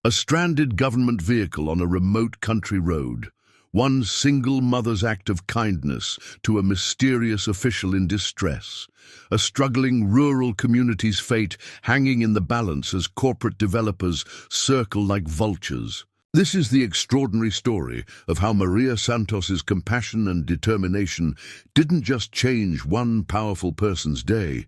A stranded government vehicle on a remote country road. One single mother's act of kindness to a mysterious official in distress. A struggling rural community's fate hanging in the balance as corporate developers circle like vultures. This is the extraordinary story of how Maria Santos's compassion and determination didn't just change one powerful person's day.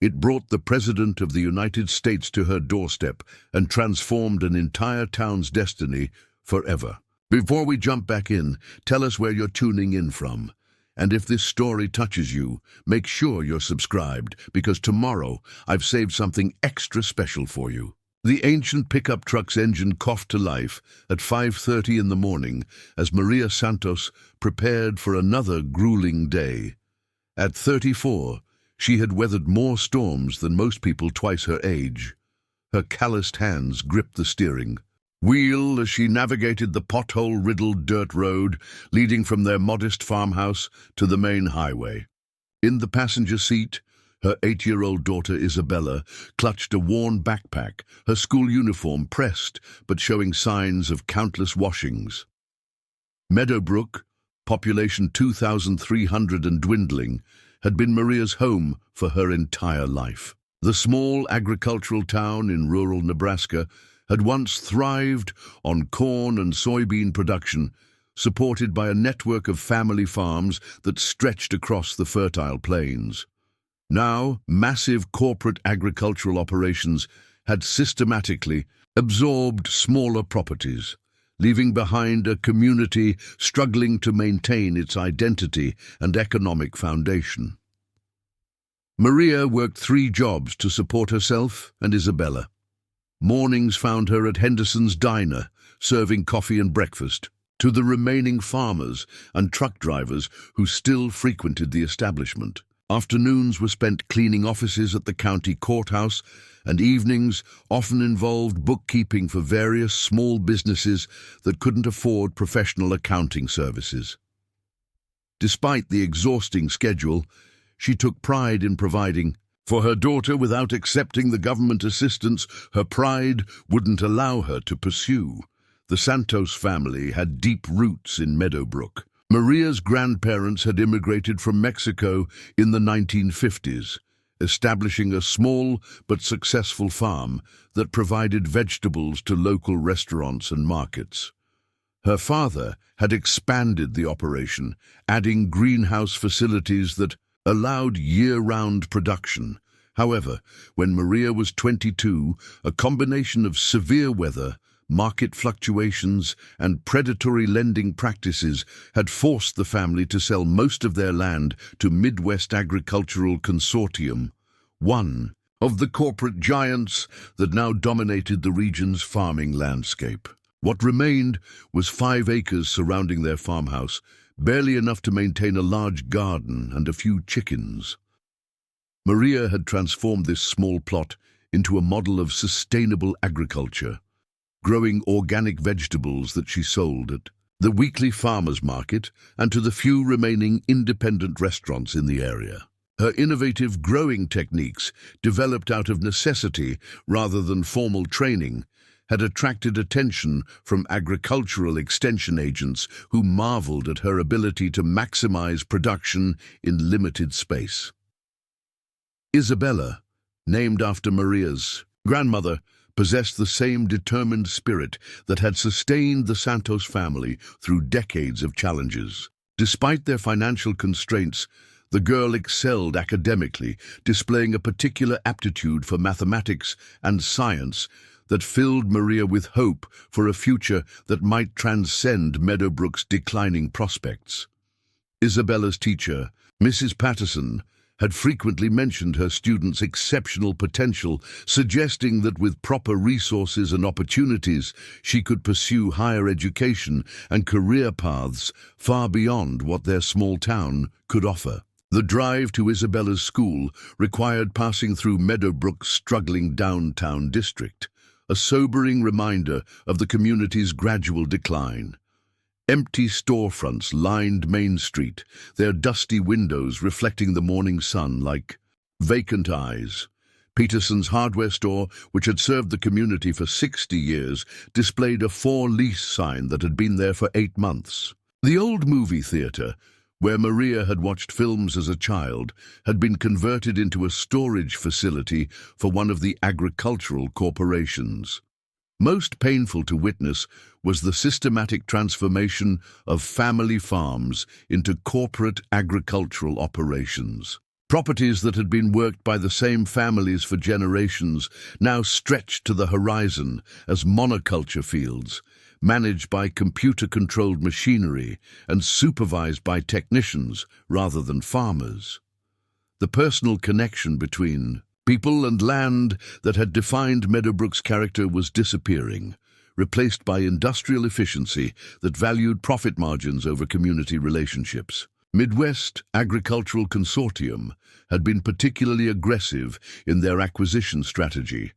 It brought the President of the United States to her doorstep and transformed an entire town's destiny forever. Before we jump back in, tell us where you're tuning in from. And if this story touches you, make sure you're subscribed, because tomorrow I've saved something extra special for you. The ancient pickup truck's engine coughed to life at 5:30 in the morning as Maria Santos prepared for another grueling day. At 34, she had weathered more storms than most people twice her age. Her calloused hands gripped the steering wheel as she navigated the pothole-riddled dirt road leading from their modest farmhouse to the main highway. In the passenger seat, her 8-year-old daughter Isabella clutched a worn backpack, her school uniform pressed but showing signs of countless washings. Meadowbrook, population 2,300 and dwindling, had been Maria's home for her entire life. The small agricultural town in rural Nebraska had once thrived on corn and soybean production, supported by a network of family farms that stretched across the fertile plains. Now, massive corporate agricultural operations had systematically absorbed smaller properties, leaving behind a community struggling to maintain its identity and economic foundation. Maria worked 3 jobs to support herself and Isabella. Mornings found her at Henderson's diner, serving coffee and breakfast to the remaining farmers and truck drivers who still frequented the establishment. Afternoons were spent cleaning offices at the county courthouse, and evenings often involved bookkeeping for various small businesses that couldn't afford professional accounting services. Despite the exhausting schedule, she took pride in providing for her daughter without accepting the government assistance her pride wouldn't allow her to pursue. The Santos family had deep roots in Meadowbrook. Maria's grandparents had immigrated from Mexico in the 1950s, establishing a small but successful farm that provided vegetables to local restaurants and markets. Her father had expanded the operation, adding greenhouse facilities that allowed year-round production. However, when Maria was 22, a combination of severe weather, market fluctuations, and predatory lending practices had forced the family to sell most of their land to Midwest Agricultural Consortium, one of the corporate giants that now dominated the region's farming landscape. What remained was 5 acres surrounding their farmhouse, barely enough to maintain a large garden and a few chickens. Maria had transformed this small plot into a model of sustainable agriculture, growing organic vegetables that she sold at the weekly farmers market and to the few remaining independent restaurants in the area. Her innovative growing techniques, developed out of necessity rather than formal training, had attracted attention from agricultural extension agents who marveled at her ability to maximize production in limited space. Isabella, named after Maria's grandmother, possessed the same determined spirit that had sustained the Santos family through decades of challenges. Despite their financial constraints, the girl excelled academically, displaying a particular aptitude for mathematics and science that filled Maria with hope for a future that might transcend Meadowbrook's declining prospects. Isabella's teacher, Mrs. Patterson, had frequently mentioned her students' exceptional potential, suggesting that with proper resources and opportunities, she could pursue higher education and career paths far beyond what their small town could offer. The drive to Isabella's school required passing through Meadowbrook's struggling downtown district, a sobering reminder of the community's gradual decline. Empty storefronts lined Main Street, their dusty windows reflecting the morning sun like vacant eyes. Peterson's hardware store, which had served the community for 60 years, displayed a for-lease sign that had been there for 8 months. The old movie theater, where Maria had watched films as a child, had been converted into a storage facility for one of the agricultural corporations. Most painful to witness was the systematic transformation of family farms into corporate agricultural operations. Properties that had been worked by the same families for generations now stretched to the horizon as monoculture fields, managed by computer-controlled machinery and supervised by technicians rather than farmers. The personal connection between people and land that had defined Meadowbrook's character was disappearing, replaced by industrial efficiency that valued profit margins over community relationships. Midwest Agricultural Consortium had been particularly aggressive in their acquisition strategy,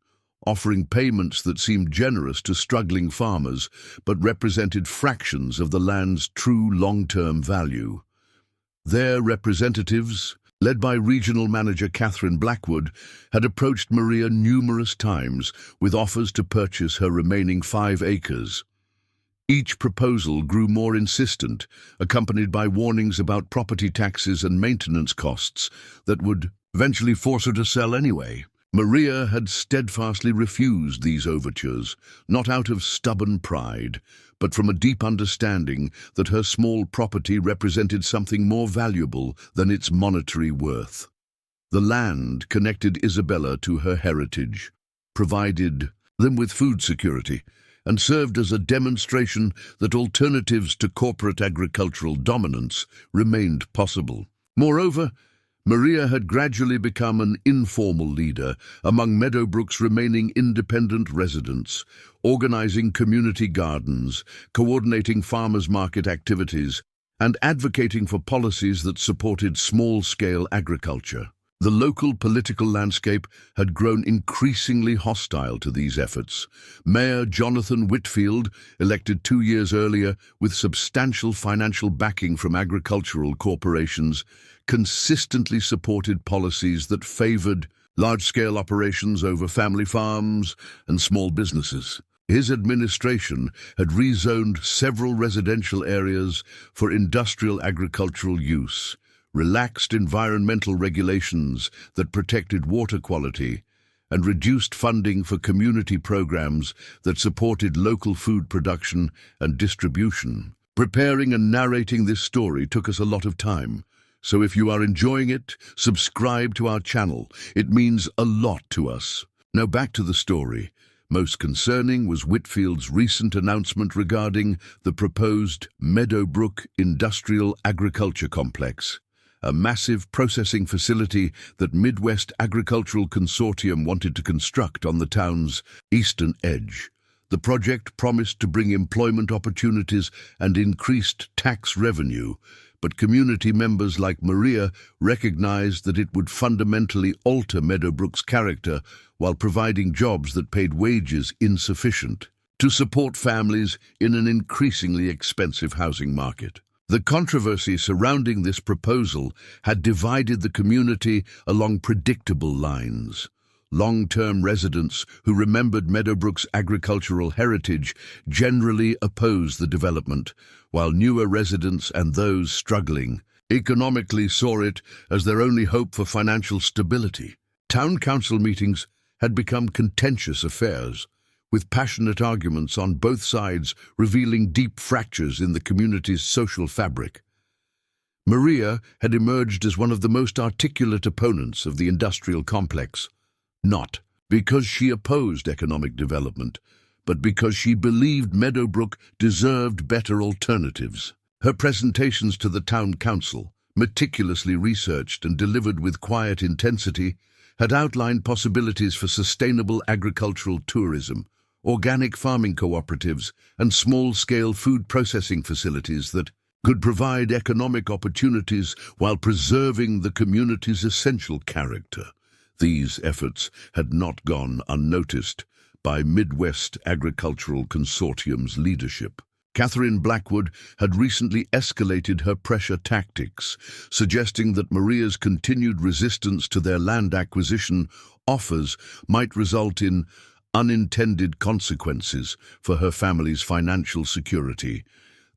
offering payments that seemed generous to struggling farmers but represented fractions of the land's true long-term value. Their representatives, led by regional manager Catherine Blackwood, had approached Maria numerous times with offers to purchase her remaining 5 acres. Each proposal grew more insistent, accompanied by warnings about property taxes and maintenance costs that would eventually force her to sell anyway. Maria had steadfastly refused these overtures, not out of stubborn pride, but from a deep understanding that her small property represented something more valuable than its monetary worth. The land connected Isabella to her heritage, provided them with food security, and served as a demonstration that alternatives to corporate agricultural dominance remained possible. Moreover, Maria had gradually become an informal leader among Meadowbrook's remaining independent residents, organizing community gardens, coordinating farmers' market activities, and advocating for policies that supported small-scale agriculture. The local political landscape had grown increasingly hostile to these efforts. Mayor Jonathan Whitfield, elected 2 years earlier with substantial financial backing from agricultural corporations, consistently supported policies that favored large-scale operations over family farms and small businesses. His administration had rezoned several residential areas for industrial agricultural use, relaxed environmental regulations that protected water quality, and reduced funding for community programs that supported local food production and distribution. Preparing and narrating this story took us a lot of time, so if you are enjoying it, subscribe to our channel. It means a lot to us. Now back to the story. Most concerning was Whitfield's recent announcement regarding the proposed Meadowbrook Industrial Agriculture Complex, a massive processing facility that Midwest Agricultural Consortium wanted to construct on the town's eastern edge. The project promised to bring employment opportunities and increased tax revenue, but community members like Maria recognized that it would fundamentally alter Meadowbrook's character while providing jobs that paid wages insufficient to support families in an increasingly expensive housing market. The controversy surrounding this proposal had divided the community along predictable lines. Long-term residents who remembered Meadowbrook's agricultural heritage generally opposed the development, while newer residents and those struggling economically saw it as their only hope for financial stability. Town council meetings had become contentious affairs, with passionate arguments on both sides revealing deep fractures in the community's social fabric. Maria had emerged as one of the most articulate opponents of the industrial complex, not because she opposed economic development, but because she believed Meadowbrook deserved better alternatives. Her presentations to the town council, meticulously researched and delivered with quiet intensity, had outlined possibilities for sustainable agricultural tourism, organic farming cooperatives, and small-scale food processing facilities that could provide economic opportunities while preserving the community's essential character. These efforts had not gone unnoticed by Midwest Agricultural Consortium's leadership. Catherine Blackwood had recently escalated her pressure tactics, suggesting that Maria's continued resistance to their land acquisition offers might result in unintended consequences for her family's financial security.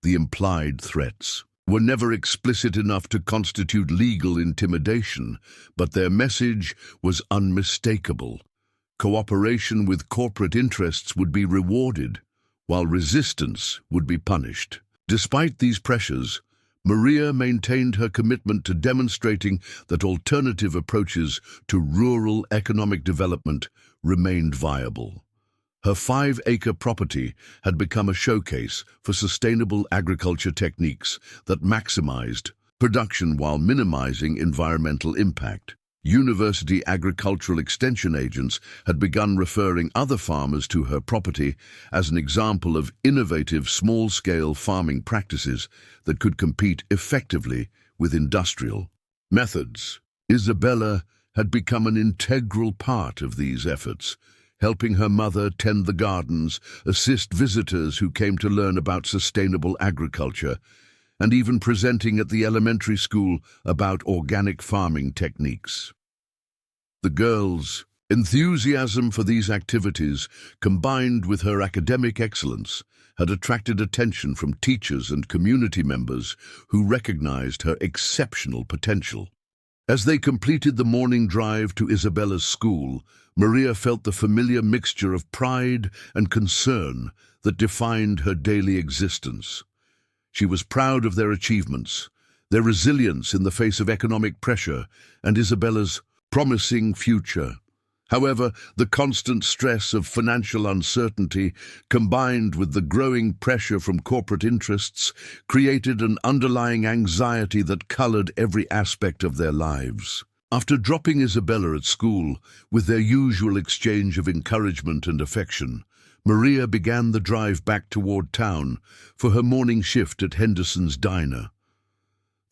The implied threats were never explicit enough to constitute legal intimidation, but their message was unmistakable. Cooperation with corporate interests would be rewarded, while resistance would be punished. Despite these pressures, Maria maintained her commitment to demonstrating that alternative approaches to rural economic development remained viable. Her 5-acre property had become a showcase for sustainable agriculture techniques that maximized production while minimizing environmental impact. University agricultural extension agents had begun referring other farmers to her property as an example of innovative small-scale farming practices that could compete effectively with industrial methods. Isabella had become an integral part of these efforts, helping her mother tend the gardens, assist visitors who came to learn about sustainable agriculture, and even presenting at the elementary school about organic farming techniques. The girls' enthusiasm for these activities, combined with her academic excellence, had attracted attention from teachers and community members who recognized her exceptional potential. As they completed the morning drive to Isabella's school, Maria felt the familiar mixture of pride and concern that defined her daily existence. She was proud of their achievements, their resilience in the face of economic pressure, and Isabella's promising future. However, the constant stress of financial uncertainty, combined with the growing pressure from corporate interests, created an underlying anxiety that colored every aspect of their lives. After dropping Isabella at school, with their usual exchange of encouragement and affection, Maria began the drive back toward town for her morning shift at Henderson's Diner.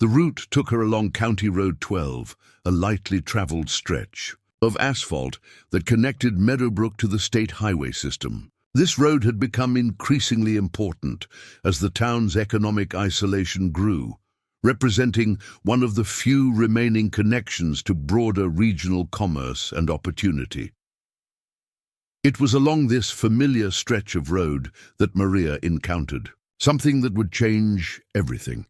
The route took her along County Road 12, a lightly traveled stretch of asphalt that connected Meadowbrook to the state highway system. This road had become increasingly important as the town's economic isolation grew, representing one of the few remaining connections to broader regional commerce and opportunity. It was along this familiar stretch of road that Maria encountered something that would change everything.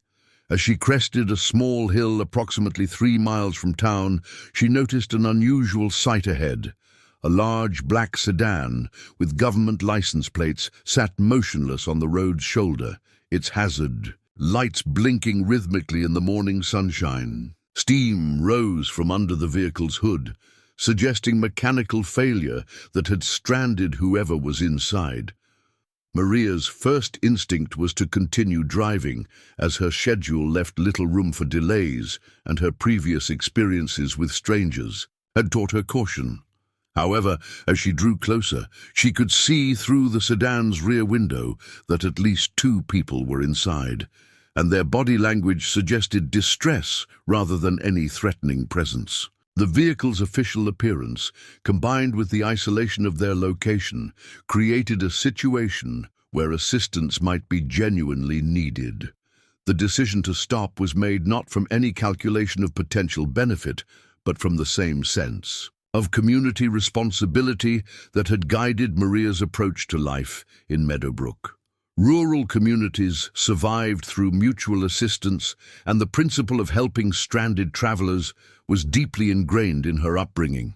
As she crested a small hill approximately 3 miles from town, she noticed an unusual sight ahead. A large black sedan with government license plates sat motionless on the road's shoulder, its hazard lights blinking rhythmically in the morning sunshine. Steam rose from under the vehicle's hood, suggesting mechanical failure that had stranded whoever was inside. Maria's first instinct was to continue driving, as her schedule left little room for delays, and her previous experiences with strangers had taught her caution. However, as she drew closer, she could see through the sedan's rear window that at least 2 people were inside, and their body language suggested distress rather than any threatening presence. The vehicle's official appearance, combined with the isolation of their location, created a situation where assistance might be genuinely needed. The decision to stop was made not from any calculation of potential benefit, but from the same sense of community responsibility that had guided Maria's approach to life in Meadowbrook. Rural communities survived through mutual assistance, and the principle of helping stranded travelers was deeply ingrained in her upbringing.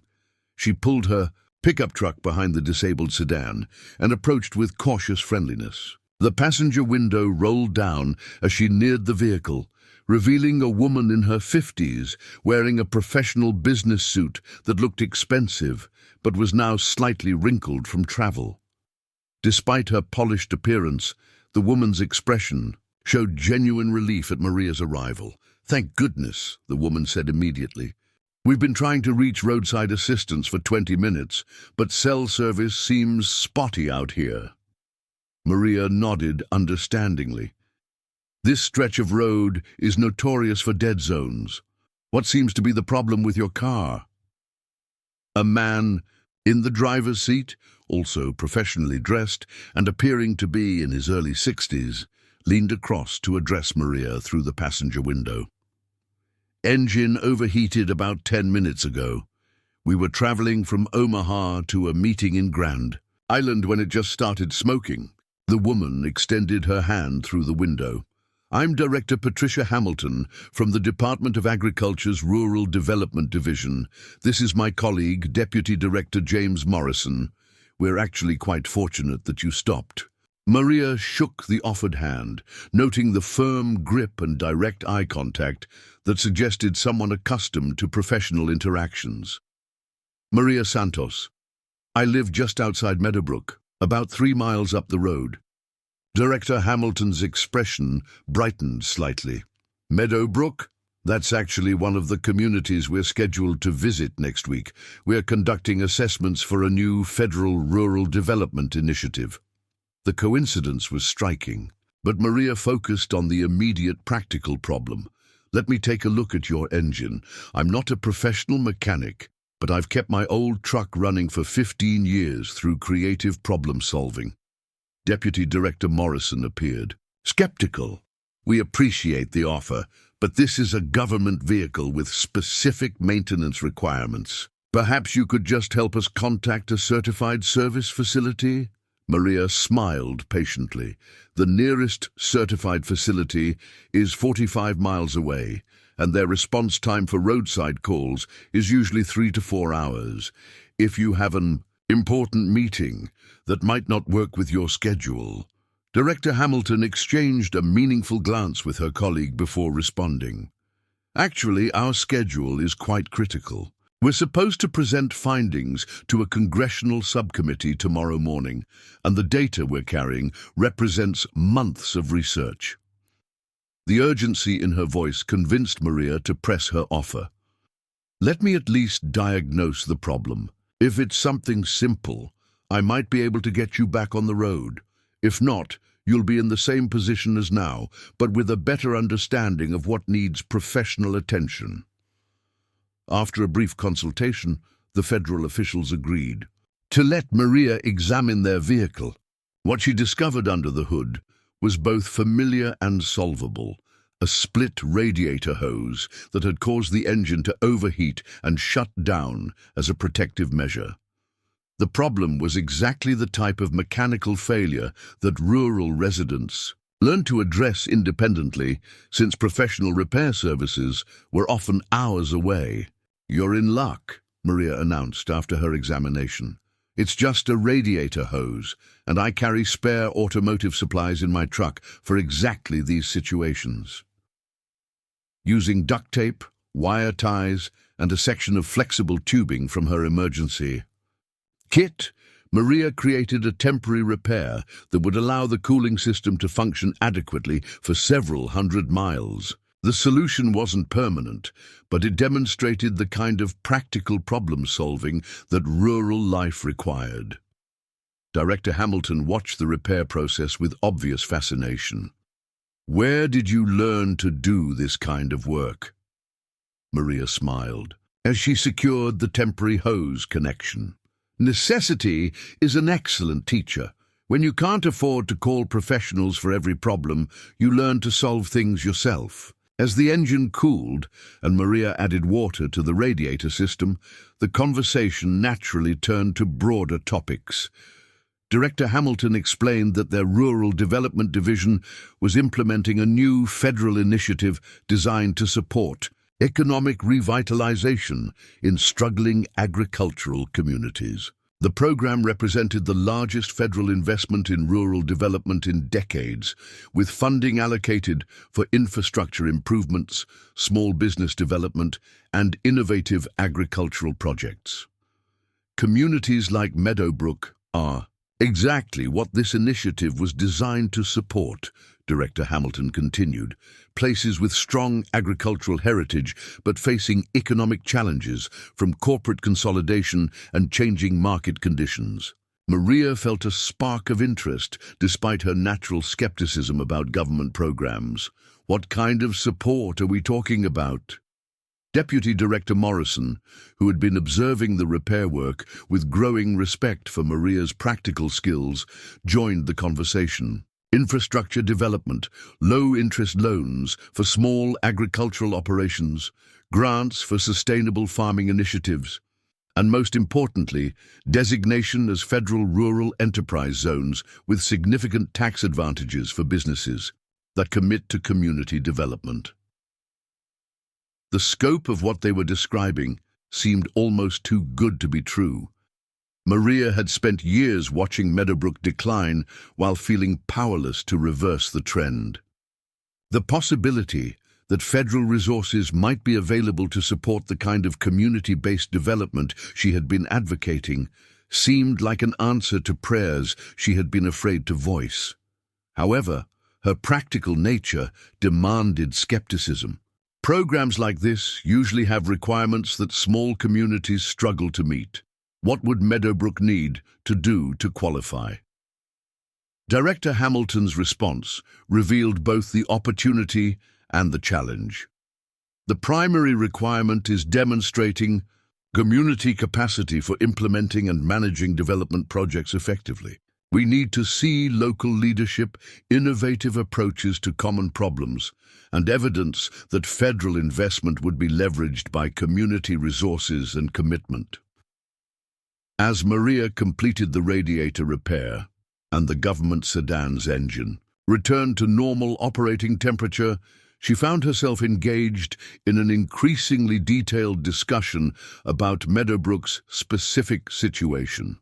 She pulled her pickup truck behind the disabled sedan and approached with cautious friendliness. The passenger window rolled down as she neared the vehicle, revealing a woman in her 50s wearing a professional business suit that looked expensive but was now slightly wrinkled from travel. Despite her polished appearance, the woman's expression showed genuine relief at Maria's arrival. "Thank goodness," the woman said immediately. "We've been trying to reach roadside assistance for 20 minutes, but cell service seems spotty out here." Maria nodded understandingly. "This stretch of road is notorious for dead zones. What seems to be the problem with your car?" A man in the driver's seat, also professionally dressed and appearing to be in his early 60s, leaned across to address Maria through the passenger window. "Engine overheated about 10 minutes ago. We were traveling from Omaha to a meeting in Grand Island when it just started smoking. The woman extended her hand through the window. I'm Director Patricia Hamilton from the Department of Agriculture's Rural Development Division. This is my colleague, Deputy Director James Morrison. We're actually quite fortunate that you stopped. Maria shook the offered hand, noting the firm grip and direct eye contact that suggested someone accustomed to professional interactions. Maria Santos. I live just outside Meadowbrook, about 3 miles up the road. Director Hamilton's expression brightened slightly. Meadowbrook? That's actually one of the communities we're scheduled to visit next week. We're conducting assessments for a new federal rural development initiative. The coincidence was striking, but Maria focused on the immediate practical problem. Let me take a look at your engine. I'm not a professional mechanic, but I've kept my old truck running for 15 years through creative problem solving. Deputy Director Morrison appeared. Skeptical. We appreciate the offer, but this is a government vehicle with specific maintenance requirements. Perhaps you could just help us contact a certified service facility? Maria smiled patiently. The nearest certified facility is 45 miles away, and their response time for roadside calls is usually 3 to 4 hours. If you have an important meeting that might not work with your schedule. Director Hamilton exchanged a meaningful glance with her colleague before responding. Actually, our schedule is quite critical. We're supposed to present findings to a congressional subcommittee tomorrow morning, and the data we're carrying represents months of research. The urgency in her voice convinced Maria to press her offer. Let me at least diagnose the problem. If it's something simple, I might be able to get you back on the road. If not, you'll be in the same position as now, but with a better understanding of what needs professional attention. After a brief consultation, the federal officials agreed to let Maria examine their vehicle. What she discovered under the hood was both familiar and solvable. A split radiator hose that had caused the engine to overheat and shut down as a protective measure. The problem was exactly the type of mechanical failure that rural residents learned to address independently, since professional repair services were often hours away. You're in luck, Maria announced after her examination. It's just a radiator hose, and I carry spare automotive supplies in my truck for exactly these situations. Using duct tape, wire ties, and a section of flexible tubing from her emergency kit, Maria created a temporary repair that would allow the cooling system to function adequately for several hundred miles. The solution wasn't permanent, but it demonstrated the kind of practical problem-solving that rural life required. Director Hamilton watched the repair process with obvious fascination. Where did you learn to do this kind of work? Maria smiled as she secured the temporary hose connection. Necessity is an excellent teacher. When you can't afford to call professionals for every problem, you learn to solve things yourself. As the engine cooled and Maria added water to the radiator system, the conversation naturally turned to broader topics. Director Hamilton explained that their Rural Development Division was implementing a new federal initiative designed to support economic revitalization in struggling agricultural communities. The program represented the largest federal investment in rural development in decades, with funding allocated for infrastructure improvements, small business development, and innovative agricultural projects. Communities like Meadowbrook are exactly what this initiative was designed to support, Director Hamilton continued. Places with strong agricultural heritage but facing economic challenges from corporate consolidation and changing market conditions. Maria felt a spark of interest despite her natural skepticism about government programs. What kind of support are we talking about? Deputy Director Morrison, who had been observing the repair work with growing respect for Maria's practical skills, joined the conversation. Infrastructure development, low-interest loans for small agricultural operations, grants for sustainable farming initiatives, and most importantly, designation as federal rural enterprise zones with significant tax advantages for businesses that commit to community development. The scope of what they were describing seemed almost too good to be true. Maria had spent years watching Meadowbrook decline while feeling powerless to reverse the trend. The possibility that federal resources might be available to support the kind of community-based development she had been advocating seemed like an answer to prayers she had been afraid to voice. However, her practical nature demanded skepticism. Programs like this usually have requirements that small communities struggle to meet. What would Meadowbrook need to do to qualify? Director Hamilton's response revealed both the opportunity and the challenge. The primary requirement is demonstrating community capacity for implementing and managing development projects effectively. We need to see local leadership, innovative approaches to common problems, and evidence that federal investment would be leveraged by community resources and commitment. As Maria completed the radiator repair and the government sedan's engine returned to normal operating temperature, she found herself engaged in an increasingly detailed discussion about Meadowbrook's specific situation.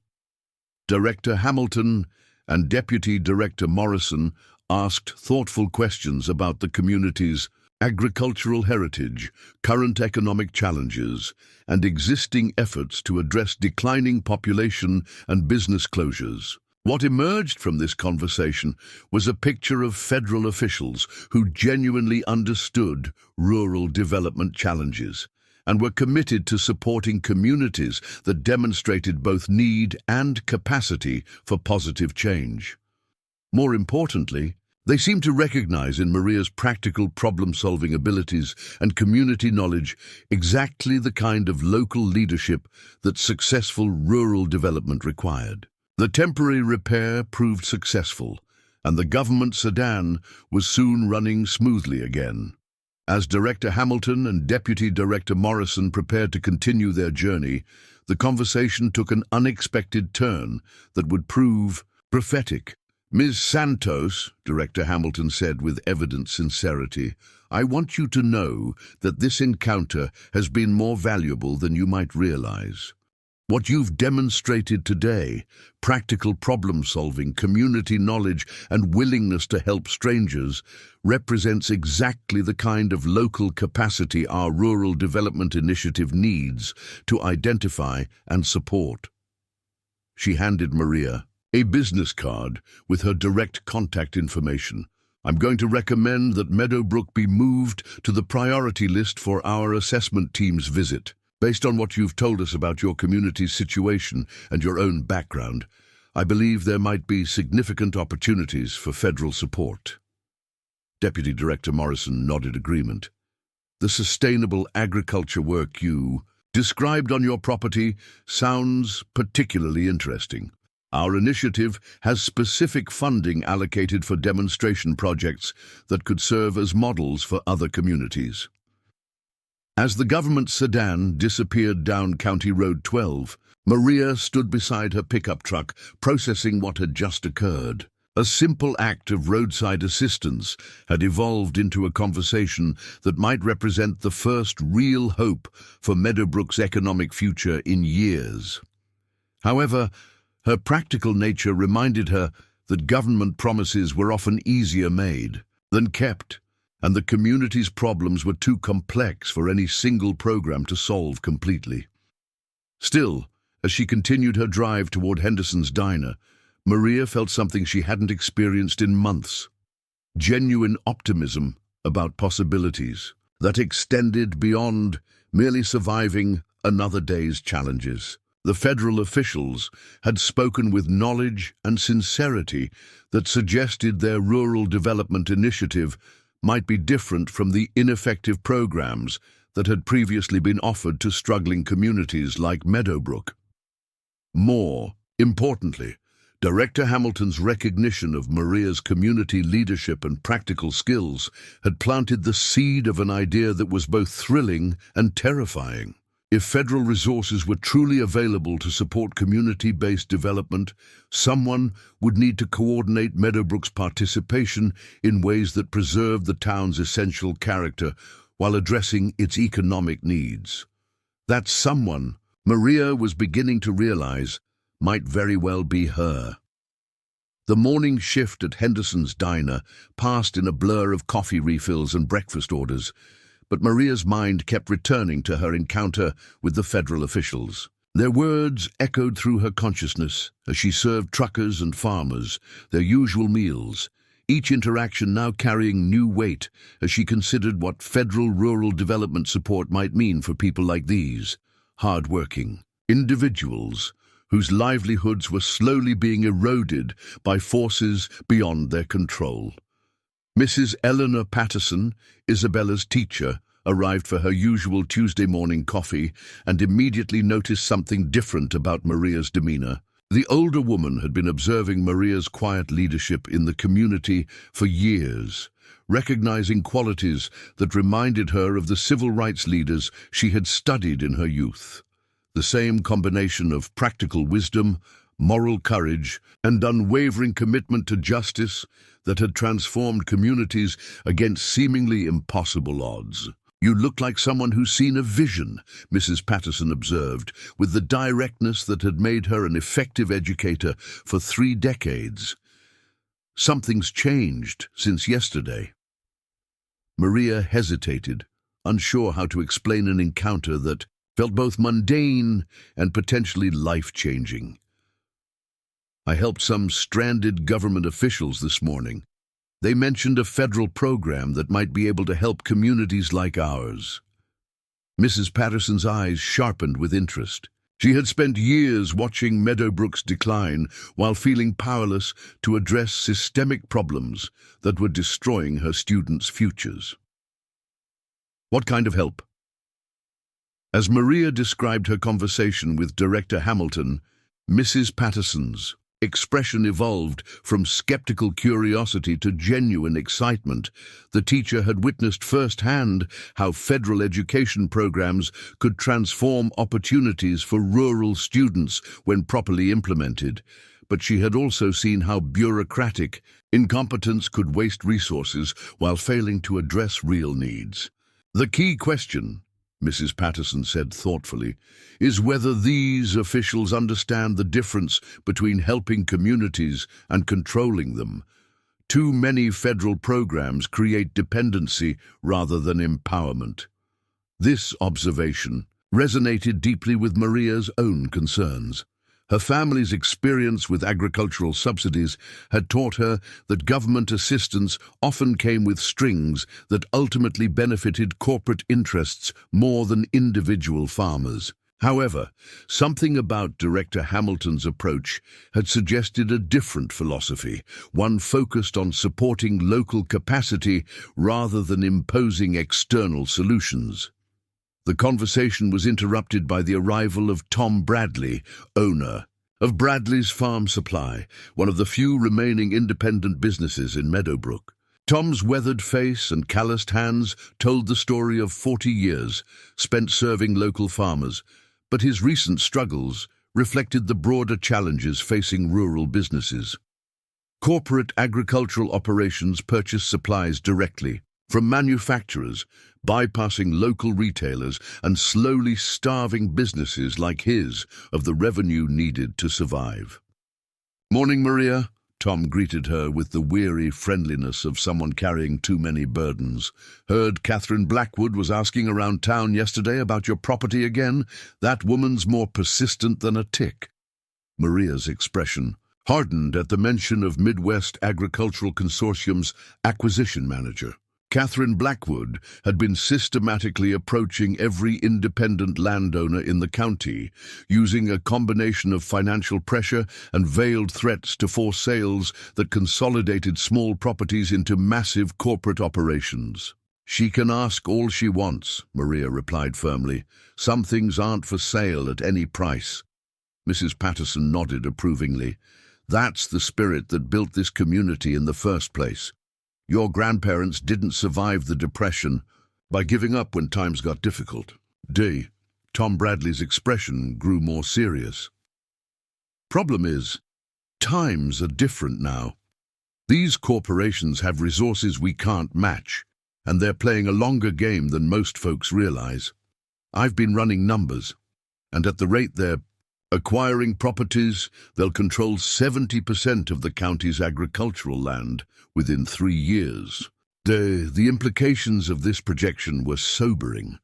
Director Hamilton and Deputy Director Morrison asked thoughtful questions about the community's agricultural heritage, current economic challenges, and existing efforts to address declining population and business closures. What emerged from this conversation was a picture of federal officials who genuinely understood rural development challenges and were committed to supporting communities that demonstrated both need and capacity for positive change. More importantly, they seemed to recognize in Maria's practical problem-solving abilities and community knowledge exactly the kind of local leadership that successful rural development required. The temporary repair proved successful, and the government sedan was soon running smoothly again. As Director Hamilton and Deputy Director Morrison prepared to continue their journey, the conversation took an unexpected turn that would prove prophetic. "Ms. Santos," Director Hamilton said with evident sincerity, "I want you to know that this encounter has been more valuable than you might realize. What you've demonstrated today, practical problem-solving, community knowledge, and willingness to help strangers, represents exactly the kind of local capacity our Rural Development Initiative needs to identify and support." She handed Maria a business card with her direct contact information. "I'm going to recommend that Meadowbrook be moved to the priority list for our assessment team's visit. Based on what you've told us about your community's situation and your own background, I believe there might be significant opportunities for federal support." Deputy Director Morrison nodded agreement. "The sustainable agriculture work you described on your property sounds particularly interesting. Our initiative has specific funding allocated for demonstration projects that could serve as models for other communities." As the government sedan disappeared down County Road 12, Maria stood beside her pickup truck, processing what had just occurred. A simple act of roadside assistance had evolved into a conversation that might represent the first real hope for Meadowbrook's economic future in years. However, her practical nature reminded her that government promises were often easier made than kept, and the community's problems were too complex for any single program to solve completely. Still, as she continued her drive toward Henderson's diner, Maria felt something she hadn't experienced in months: genuine optimism about possibilities that extended beyond merely surviving another day's challenges. The federal officials had spoken with knowledge and sincerity that suggested their rural development initiative might be different from the ineffective programs that had previously been offered to struggling communities like Meadowbrook. More importantly, Director Hamilton's recognition of Maria's community leadership and practical skills had planted the seed of an idea that was both thrilling and terrifying. If federal resources were truly available to support community-based development, someone would need to coordinate Meadowbrook's participation in ways that preserve the town's essential character while addressing its economic needs. That someone, Maria was beginning to realize, might very well be her. The morning shift at Henderson's diner passed in a blur of coffee refills and breakfast orders, but Maria's mind kept returning to her encounter with the federal officials. Their words echoed through her consciousness as she served truckers and farmers their usual meals, each interaction now carrying new weight as she considered what federal rural development support might mean for people like these, hard-working individuals whose livelihoods were slowly being eroded by forces beyond their control. Mrs. Eleanor Patterson, Isabella's teacher, arrived for her usual Tuesday morning coffee and immediately noticed something different about Maria's demeanor. The older woman had been observing Maria's quiet leadership in the community for years, recognizing qualities that reminded her of the civil rights leaders she had studied in her youth. The same combination of practical wisdom, moral courage, and unwavering commitment to justice that had transformed communities against seemingly impossible odds. "You look like someone who's seen a vision," Mrs. Patterson observed, with the directness that had made her an effective educator for 3 decades. "Something's changed since yesterday." Maria hesitated, unsure how to explain an encounter that felt both mundane and potentially life-changing. "I helped some stranded government officials this morning. They mentioned a federal program that might be able to help communities like ours." Mrs. Patterson's eyes sharpened with interest. She had spent years watching Meadowbrook's decline while feeling powerless to address systemic problems that were destroying her students' futures. "What kind of help?" As Maria described her conversation with Director Hamilton, Mrs. Patterson's expression evolved from skeptical curiosity to genuine excitement. The teacher had witnessed firsthand how federal education programs could transform opportunities for rural students when properly implemented, but she had also seen how bureaucratic incompetence could waste resources while failing to address real needs. "The key question," Mrs. Patterson said thoughtfully, "is whether these officials understand the difference between helping communities and controlling them. Too many federal programs create dependency rather than empowerment." This observation resonated deeply with Maria's own concerns. Her family's experience with agricultural subsidies had taught her that government assistance often came with strings that ultimately benefited corporate interests more than individual farmers. However, something about Director Hamilton's approach had suggested a different philosophy, one focused on supporting local capacity rather than imposing external solutions. The conversation was interrupted by the arrival of Tom Bradley, owner of Bradley's Farm Supply, one of the few remaining independent businesses in Meadowbrook. Tom's weathered face and calloused hands told the story of 40 years spent serving local farmers, but his recent struggles reflected the broader challenges facing rural businesses. Corporate agricultural operations purchase supplies directly from manufacturers, bypassing local retailers and slowly starving businesses like his of the revenue needed to survive. "Morning, Maria," Tom greeted her with the weary friendliness of someone carrying too many burdens. "Heard Catherine Blackwood was asking around town yesterday about your property again. That woman's more persistent than a tick." Maria's expression hardened at the mention of Midwest Agricultural Consortium's acquisition manager. Catherine Blackwood had been systematically approaching every independent landowner in the county, using a combination of financial pressure and veiled threats to force sales that consolidated small properties into massive corporate operations. "She can ask all she wants," Maria replied firmly. "Some things aren't for sale at any price." Mrs. Patterson nodded approvingly. "That's the spirit that built this community in the first place. Your grandparents didn't survive the Depression by giving up when times got difficult." Tom Bradley's expression grew more serious. Problem is, times are different now. These corporations have resources we can't match, and they're playing a longer game than most folks realize. I've been running numbers, and at the rate they're acquiring properties, they'll control 70% of the county's agricultural land within 3 years. The implications of this projection were sobering.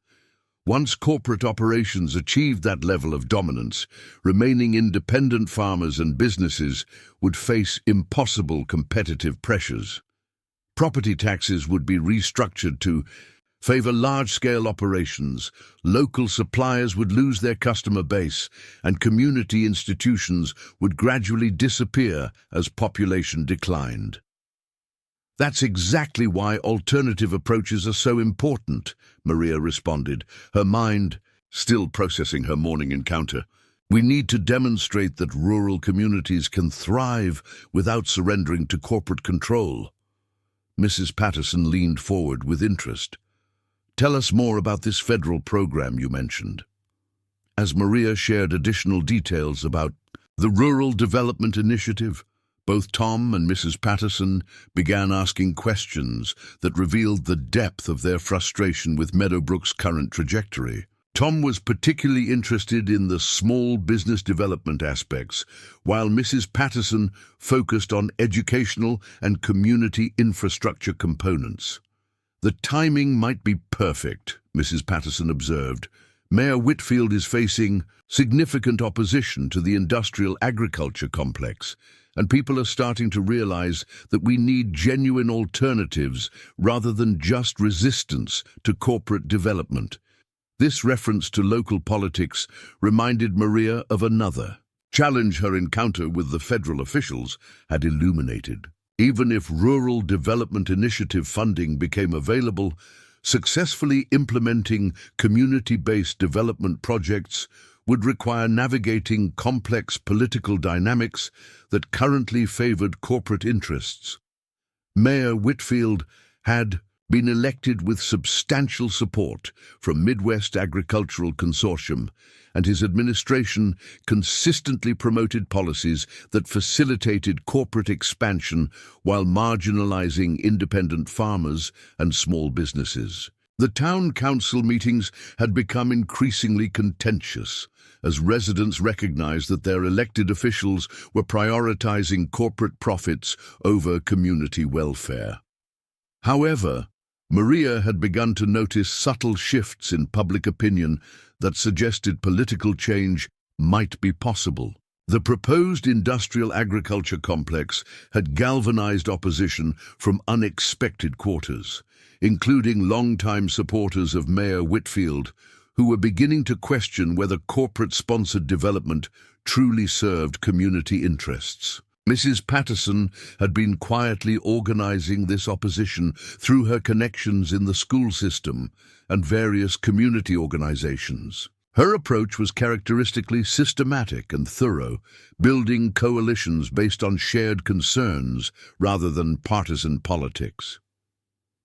Once corporate operations achieved that level of dominance, remaining independent farmers and businesses would face impossible competitive pressures. Property taxes would be restructured to favor large-scale operations, local suppliers would lose their customer base, and community institutions would gradually disappear as population declined. That's exactly why alternative approaches are so important, Maria responded, her mind still processing her morning encounter. We need to demonstrate that rural communities can thrive without surrendering to corporate control. Mrs. Patterson leaned forward with interest. Tell us more about this federal program you mentioned. As Maria shared additional details about the Rural Development Initiative, both Tom and Mrs. Patterson began asking questions that revealed the depth of their frustration with Meadowbrook's current trajectory. Tom was particularly interested in the small business development aspects, while Mrs. Patterson focused on educational and community infrastructure components. The timing might be perfect, Mrs. Patterson observed. Mayor Whitfield is facing significant opposition to the industrial agriculture complex, and people are starting to realize that we need genuine alternatives rather than just resistance to corporate development. This reference to local politics reminded Maria of another challenge her encounter with the federal officials had illuminated. Even if Rural Development Initiative funding became available, successfully implementing community-based development projects would require navigating complex political dynamics that currently favored corporate interests. Mayor Whitfield had been elected with substantial support from Midwest Agricultural Consortium, and his administration consistently promoted policies that facilitated corporate expansion while marginalizing independent farmers and small businesses. The town council meetings had become increasingly contentious, as residents recognized that their elected officials were prioritizing corporate profits over community welfare. However, Maria had begun to notice subtle shifts in public opinion that suggested political change might be possible. The proposed industrial agriculture complex had galvanized opposition from unexpected quarters, including longtime supporters of Mayor Whitfield, who were beginning to question whether corporate-sponsored development truly served community interests. Mrs. Patterson had been quietly organizing this opposition through her connections in the school system and various community organizations. Her approach was characteristically systematic and thorough, building coalitions based on shared concerns rather than partisan politics.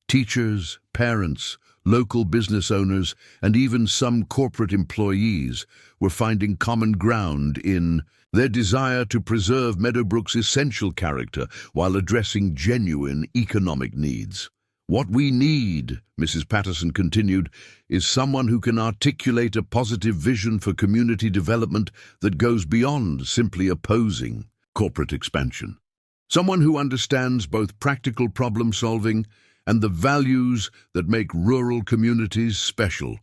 Teachers, parents, local business owners, and even some corporate employees were finding common ground in their desire to preserve Meadowbrook's essential character while addressing genuine economic needs. What we need, Mrs. Patterson continued, is someone who can articulate a positive vision for community development that goes beyond simply opposing corporate expansion. Someone who understands both practical problem-solving and the values that make rural communities special.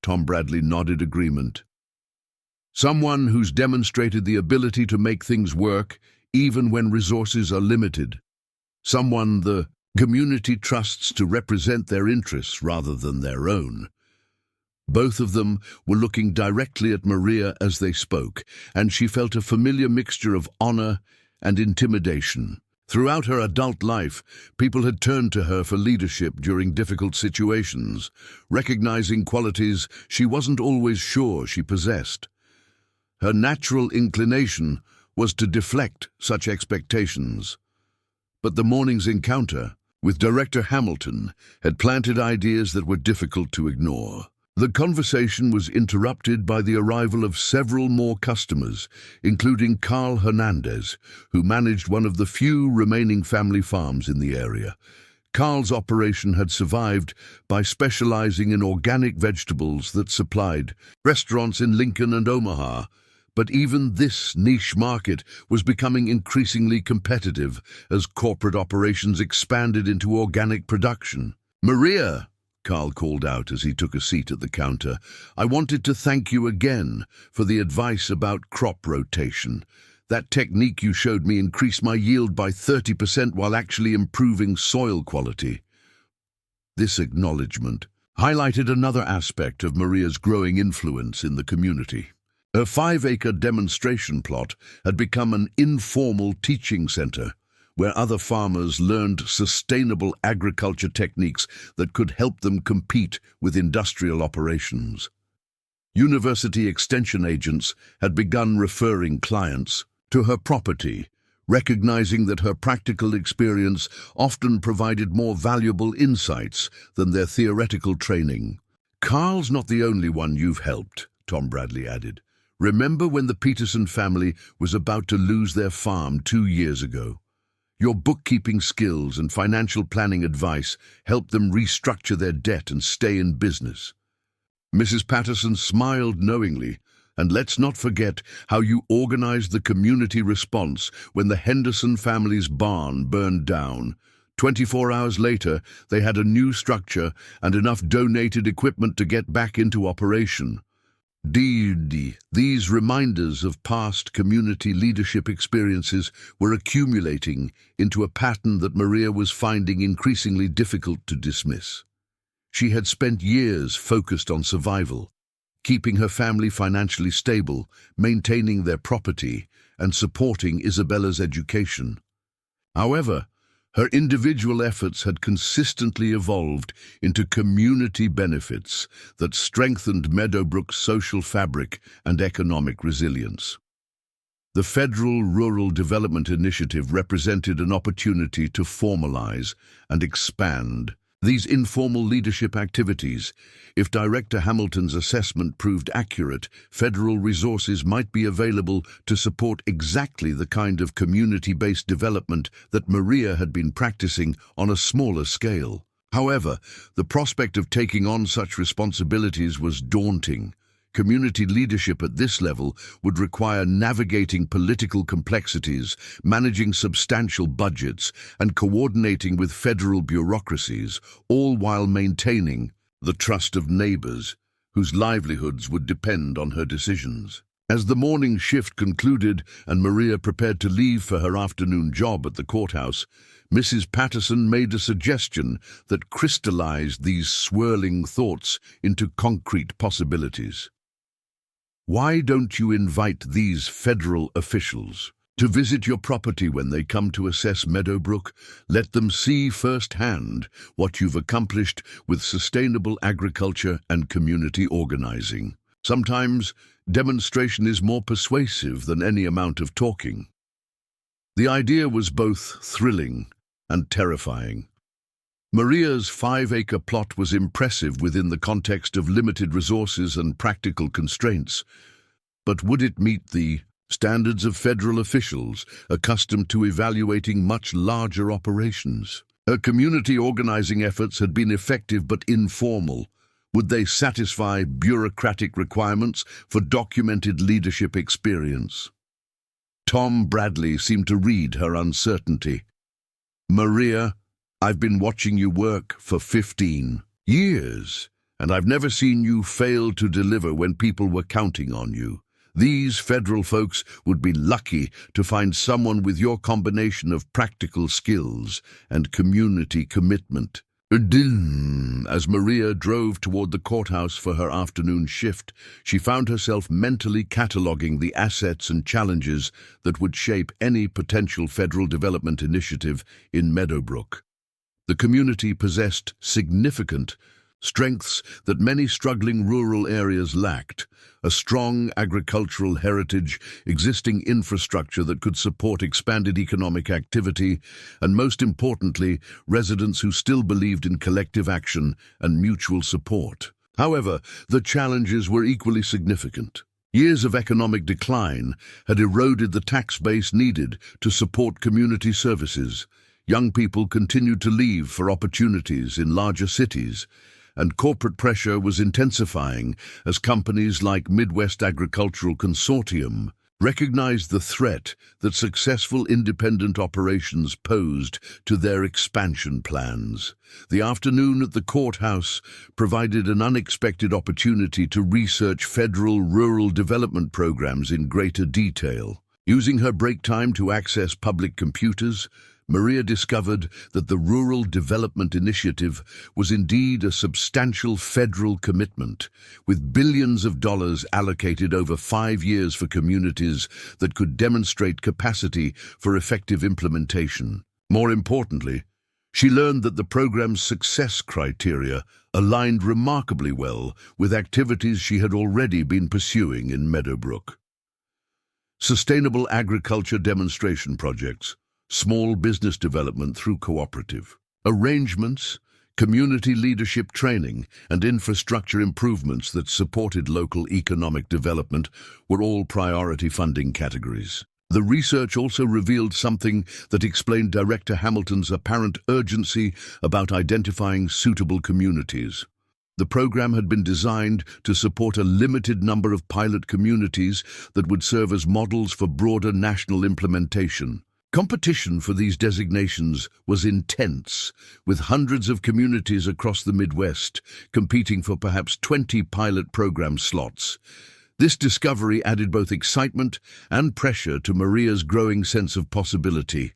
Tom Bradley nodded agreement. Someone who's demonstrated the ability to make things work even when resources are limited. Someone the community trusts to represent their interests rather than their own. Both of them were looking directly at Maria as they spoke, and she felt a familiar mixture of honor and intimidation. Throughout her adult life, people had turned to her for leadership during difficult situations, recognizing qualities she wasn't always sure she possessed. Her natural inclination was to deflect such expectations. But the morning's encounter with Director Hamilton had planted ideas that were difficult to ignore. The conversation was interrupted by the arrival of several more customers, including Carl Hernandez, who managed one of the few remaining family farms in the area. Carl's operation had survived by specializing in organic vegetables that supplied restaurants in Lincoln and Omaha, but even this niche market was becoming increasingly competitive as corporate operations expanded into organic production. "Maria," Carl called out as he took a seat at the counter, "I wanted to thank you again for the advice about crop rotation. That technique you showed me increased my yield by 30% while actually improving soil quality." This acknowledgement highlighted another aspect of Maria's growing influence in the community. Her 5-acre demonstration plot had become an informal teaching center where other farmers learned sustainable agriculture techniques that could help them compete with industrial operations. University extension agents had begun referring clients to her property, recognizing that her practical experience often provided more valuable insights than their theoretical training. "Carl's not the only one you've helped," Tom Bradley added. "Remember when the Peterson family was about to lose their farm 2 years ago? Your bookkeeping skills and financial planning advice helped them restructure their debt and stay in business." Mrs. Patterson smiled knowingly. "And let's not forget how you organized the community response when the Henderson family's barn burned down. 24 hours later, they had a new structure and enough donated equipment to get back into operation." These reminders of past community leadership experiences were accumulating into a pattern that Maria was finding increasingly difficult to dismiss. She had spent years focused on survival, keeping her family financially stable, maintaining their property, and supporting Isabella's education. However, her individual efforts had consistently evolved into community benefits that strengthened Meadowbrook's social fabric and economic resilience. The Federal Rural Development Initiative represented an opportunity to formalize and expand these informal leadership activities. If Director Hamilton's assessment proved accurate, federal resources might be available to support exactly the kind of community-based development that Maria had been practicing on a smaller scale. However, the prospect of taking on such responsibilities was daunting. Community leadership at this level would require navigating political complexities, managing substantial budgets, and coordinating with federal bureaucracies, all while maintaining the trust of neighbors whose livelihoods would depend on her decisions. As the morning shift concluded and Maria prepared to leave for her afternoon job at the courthouse, Mrs. Patterson made a suggestion that crystallized these swirling thoughts into concrete possibilities. "Why don't you invite these federal officials to visit your property when they come to assess Meadowbrook? Let them see firsthand what you've accomplished with sustainable agriculture and community organizing. Sometimes demonstration is more persuasive than any amount of talking." The idea was both thrilling and terrifying. Maria's 5-acre plot was impressive within the context of limited resources and practical constraints. But would it meet the standards of federal officials accustomed to evaluating much larger operations? Her community organizing efforts had been effective but informal. Would they satisfy bureaucratic requirements for documented leadership experience? Tom Bradley seemed to read her uncertainty. "Maria, I've been watching you work for 15 years, and I've never seen you fail to deliver when people were counting on you. These federal folks would be lucky to find someone with your combination of practical skills and community commitment." As Maria drove toward the courthouse for her afternoon shift, she found herself mentally cataloging the assets and challenges that would shape any potential federal development initiative in Meadowbrook. The community possessed significant strengths that many struggling rural areas lacked: a strong agricultural heritage, existing infrastructure that could support expanded economic activity, and most importantly, residents who still believed in collective action and mutual support. However, the challenges were equally significant. Years of economic decline had eroded the tax base needed to support community services. Young people continued to leave for opportunities in larger cities, and corporate pressure was intensifying as companies like Midwest Agricultural Consortium recognized the threat that successful independent operations posed to their expansion plans. The afternoon at the courthouse provided an unexpected opportunity to research federal rural development programs in greater detail. Using her break time to access public computers, Maria discovered that the Rural Development Initiative was indeed a substantial federal commitment, with billions of dollars allocated over 5 years for communities that could demonstrate capacity for effective implementation. More importantly, she learned that the program's success criteria aligned remarkably well with activities she had already been pursuing in Meadowbrook. Sustainable agriculture demonstration projects, small business development through cooperative arrangements, community leadership training, and infrastructure improvements that supported local economic development were all priority funding categories. The research also revealed something that explained Director Hamilton's apparent urgency about identifying suitable communities. The program had been designed to support a limited number of pilot communities that would serve as models for broader national implementation. Competition for these designations was intense, with hundreds of communities across the Midwest competing for perhaps 20 pilot program slots. This discovery added both excitement and pressure to Maria's growing sense of possibility.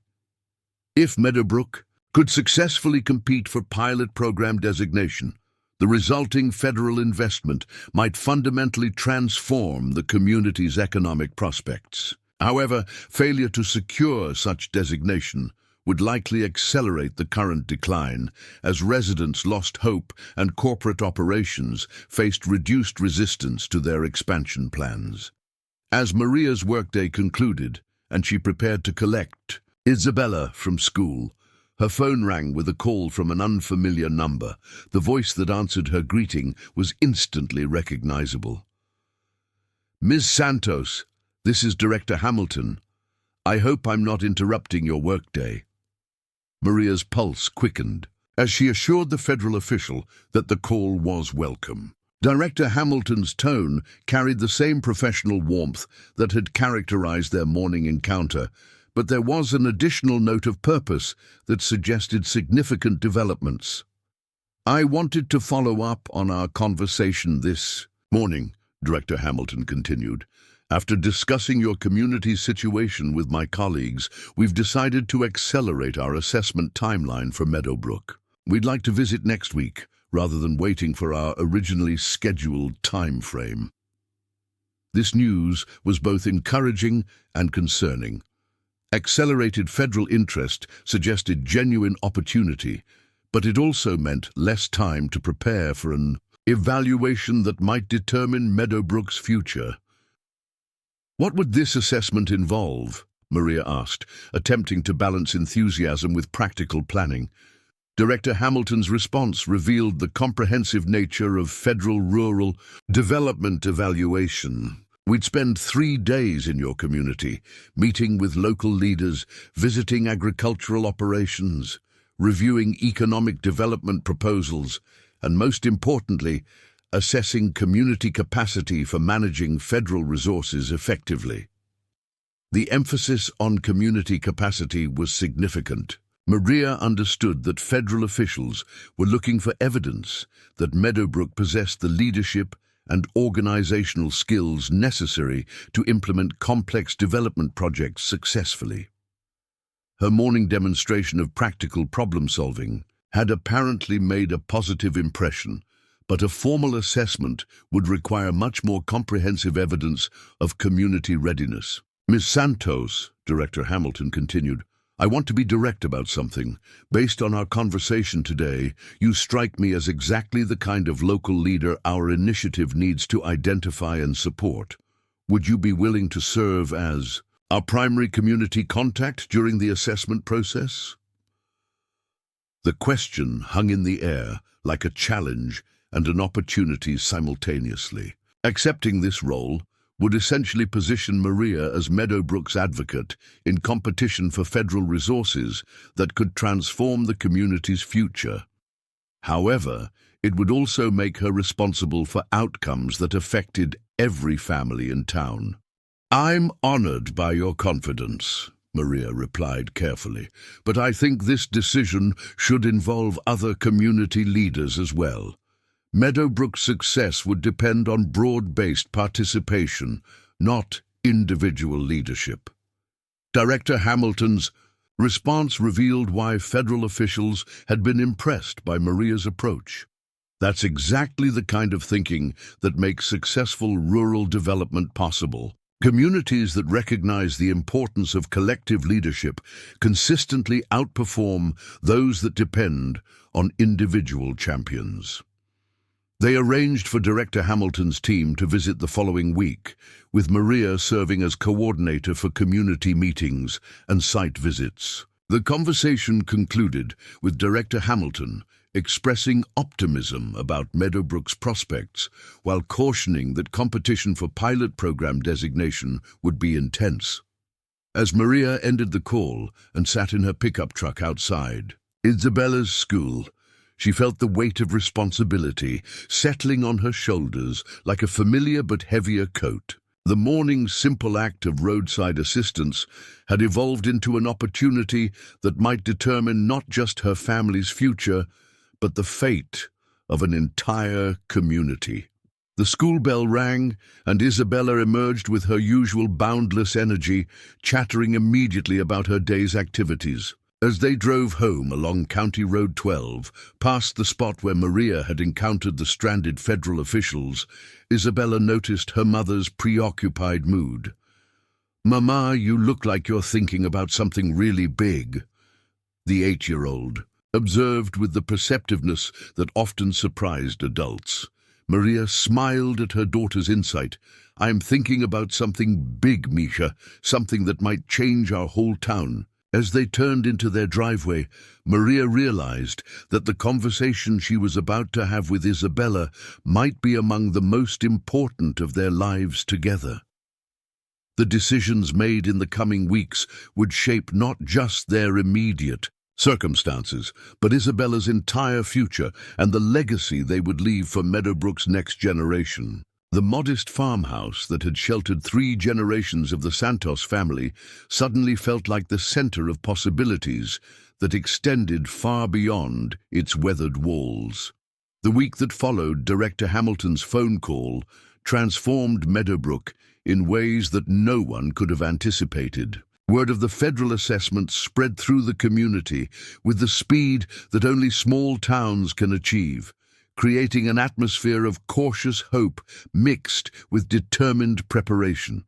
If Meadowbrook could successfully compete for pilot program designation, the resulting federal investment might fundamentally transform the community's economic prospects. However, failure to secure such designation would likely accelerate the current decline as residents lost hope and corporate operations faced reduced resistance to their expansion plans. As Maria's workday concluded and she prepared to collect Isabella from school, her phone rang with a call from an unfamiliar number. The voice that answered her greeting was instantly recognizable. "Ms. Santos, this is Director Hamilton. I hope I'm not interrupting your workday." Maria's pulse quickened as she assured the federal official that the call was welcome. Director Hamilton's tone carried the same professional warmth that had characterized their morning encounter, but there was an additional note of purpose that suggested significant developments. "I wanted to follow up on our conversation this morning," Director Hamilton continued. "After discussing your community's situation with my colleagues, we've decided to accelerate our assessment timeline for Meadowbrook. We'd like to visit next week, rather than waiting for our originally scheduled time frame." This news was both encouraging and concerning. Accelerated federal interest suggested genuine opportunity, but it also meant less time to prepare for an evaluation that might determine Meadowbrook's future. "What would this assessment involve?" Maria asked, attempting to balance enthusiasm with practical planning. Director Hamilton's response revealed the comprehensive nature of federal rural development evaluation. "We'd spend 3 days in your community, meeting with local leaders, visiting agricultural operations, reviewing economic development proposals, and most importantly, assessing community capacity for managing federal resources effectively." The emphasis on community capacity was significant. Maria understood that federal officials were looking for evidence that Meadowbrook possessed the leadership and organizational skills necessary to implement complex development projects successfully. Her morning demonstration of practical problem-solving had apparently made a positive impression, but a formal assessment would require much more comprehensive evidence of community readiness. "Ms. Santos," Director Hamilton continued, "I want to be direct about something. Based on our conversation today, you strike me as exactly the kind of local leader our initiative needs to identify and support. Would you be willing to serve as our primary community contact during the assessment process?" The question hung in the air like a challenge and an opportunity simultaneously. Accepting this role would essentially position Maria as Meadowbrook's advocate in competition for federal resources that could transform the community's future. However, it would also make her responsible for outcomes that affected every family in town. "I'm honored by your confidence," Maria replied carefully, "but I think this decision should involve other community leaders as well. Meadowbrook's success would depend on broad-based participation, not individual leadership." Director Hamilton's response revealed why federal officials had been impressed by Maria's approach. That's exactly the kind of thinking that makes successful rural development possible. Communities that recognize the importance of collective leadership consistently outperform those that depend on individual champions. They arranged for Director Hamilton's team to visit the following week, with Maria serving as coordinator for community meetings and site visits. The conversation concluded with Director Hamilton expressing optimism about Meadowbrook's prospects, while cautioning that competition for pilot program designation would be intense. As Maria ended the call and sat in her pickup truck outside Isabella's school, she felt the weight of responsibility settling on her shoulders like a familiar but heavier coat. The morning's simple act of roadside assistance had evolved into an opportunity that might determine not just her family's future, but the fate of an entire community. The school bell rang, and Isabella emerged with her usual boundless energy, chattering immediately about her day's activities. As they drove home along County Road 12, past the spot where Maria had encountered the stranded federal officials, Isabella noticed her mother's preoccupied mood. "Mama, you look like you're thinking about something really big," the 8-year-old observed with the perceptiveness that often surprised adults. Maria smiled at her daughter's insight. "I'm thinking about something big, Misha, something that might change our whole town." As they turned into their driveway, Maria realized that the conversation she was about to have with Isabella might be among the most important of their lives together. The decisions made in the coming weeks would shape not just their immediate circumstances, but Isabella's entire future and the legacy they would leave for Meadowbrook's next generation. The modest farmhouse that had sheltered 3 generations of the Santos family suddenly felt like the center of possibilities that extended far beyond its weathered walls. The week that followed Director Hamilton's phone call transformed Meadowbrook in ways that no one could have anticipated. Word of the federal assessment spread through the community with the speed that only small towns can achieve, creating an atmosphere of cautious hope mixed with determined preparation.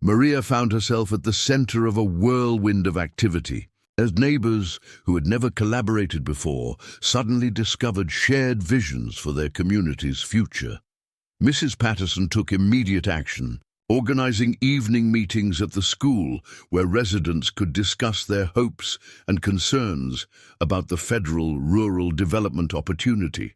Maria found herself at the center of a whirlwind of activity, as neighbors who had never collaborated before suddenly discovered shared visions for their community's future. Mrs. Patterson took immediate action, organizing evening meetings at the school where residents could discuss their hopes and concerns about the federal rural development opportunity.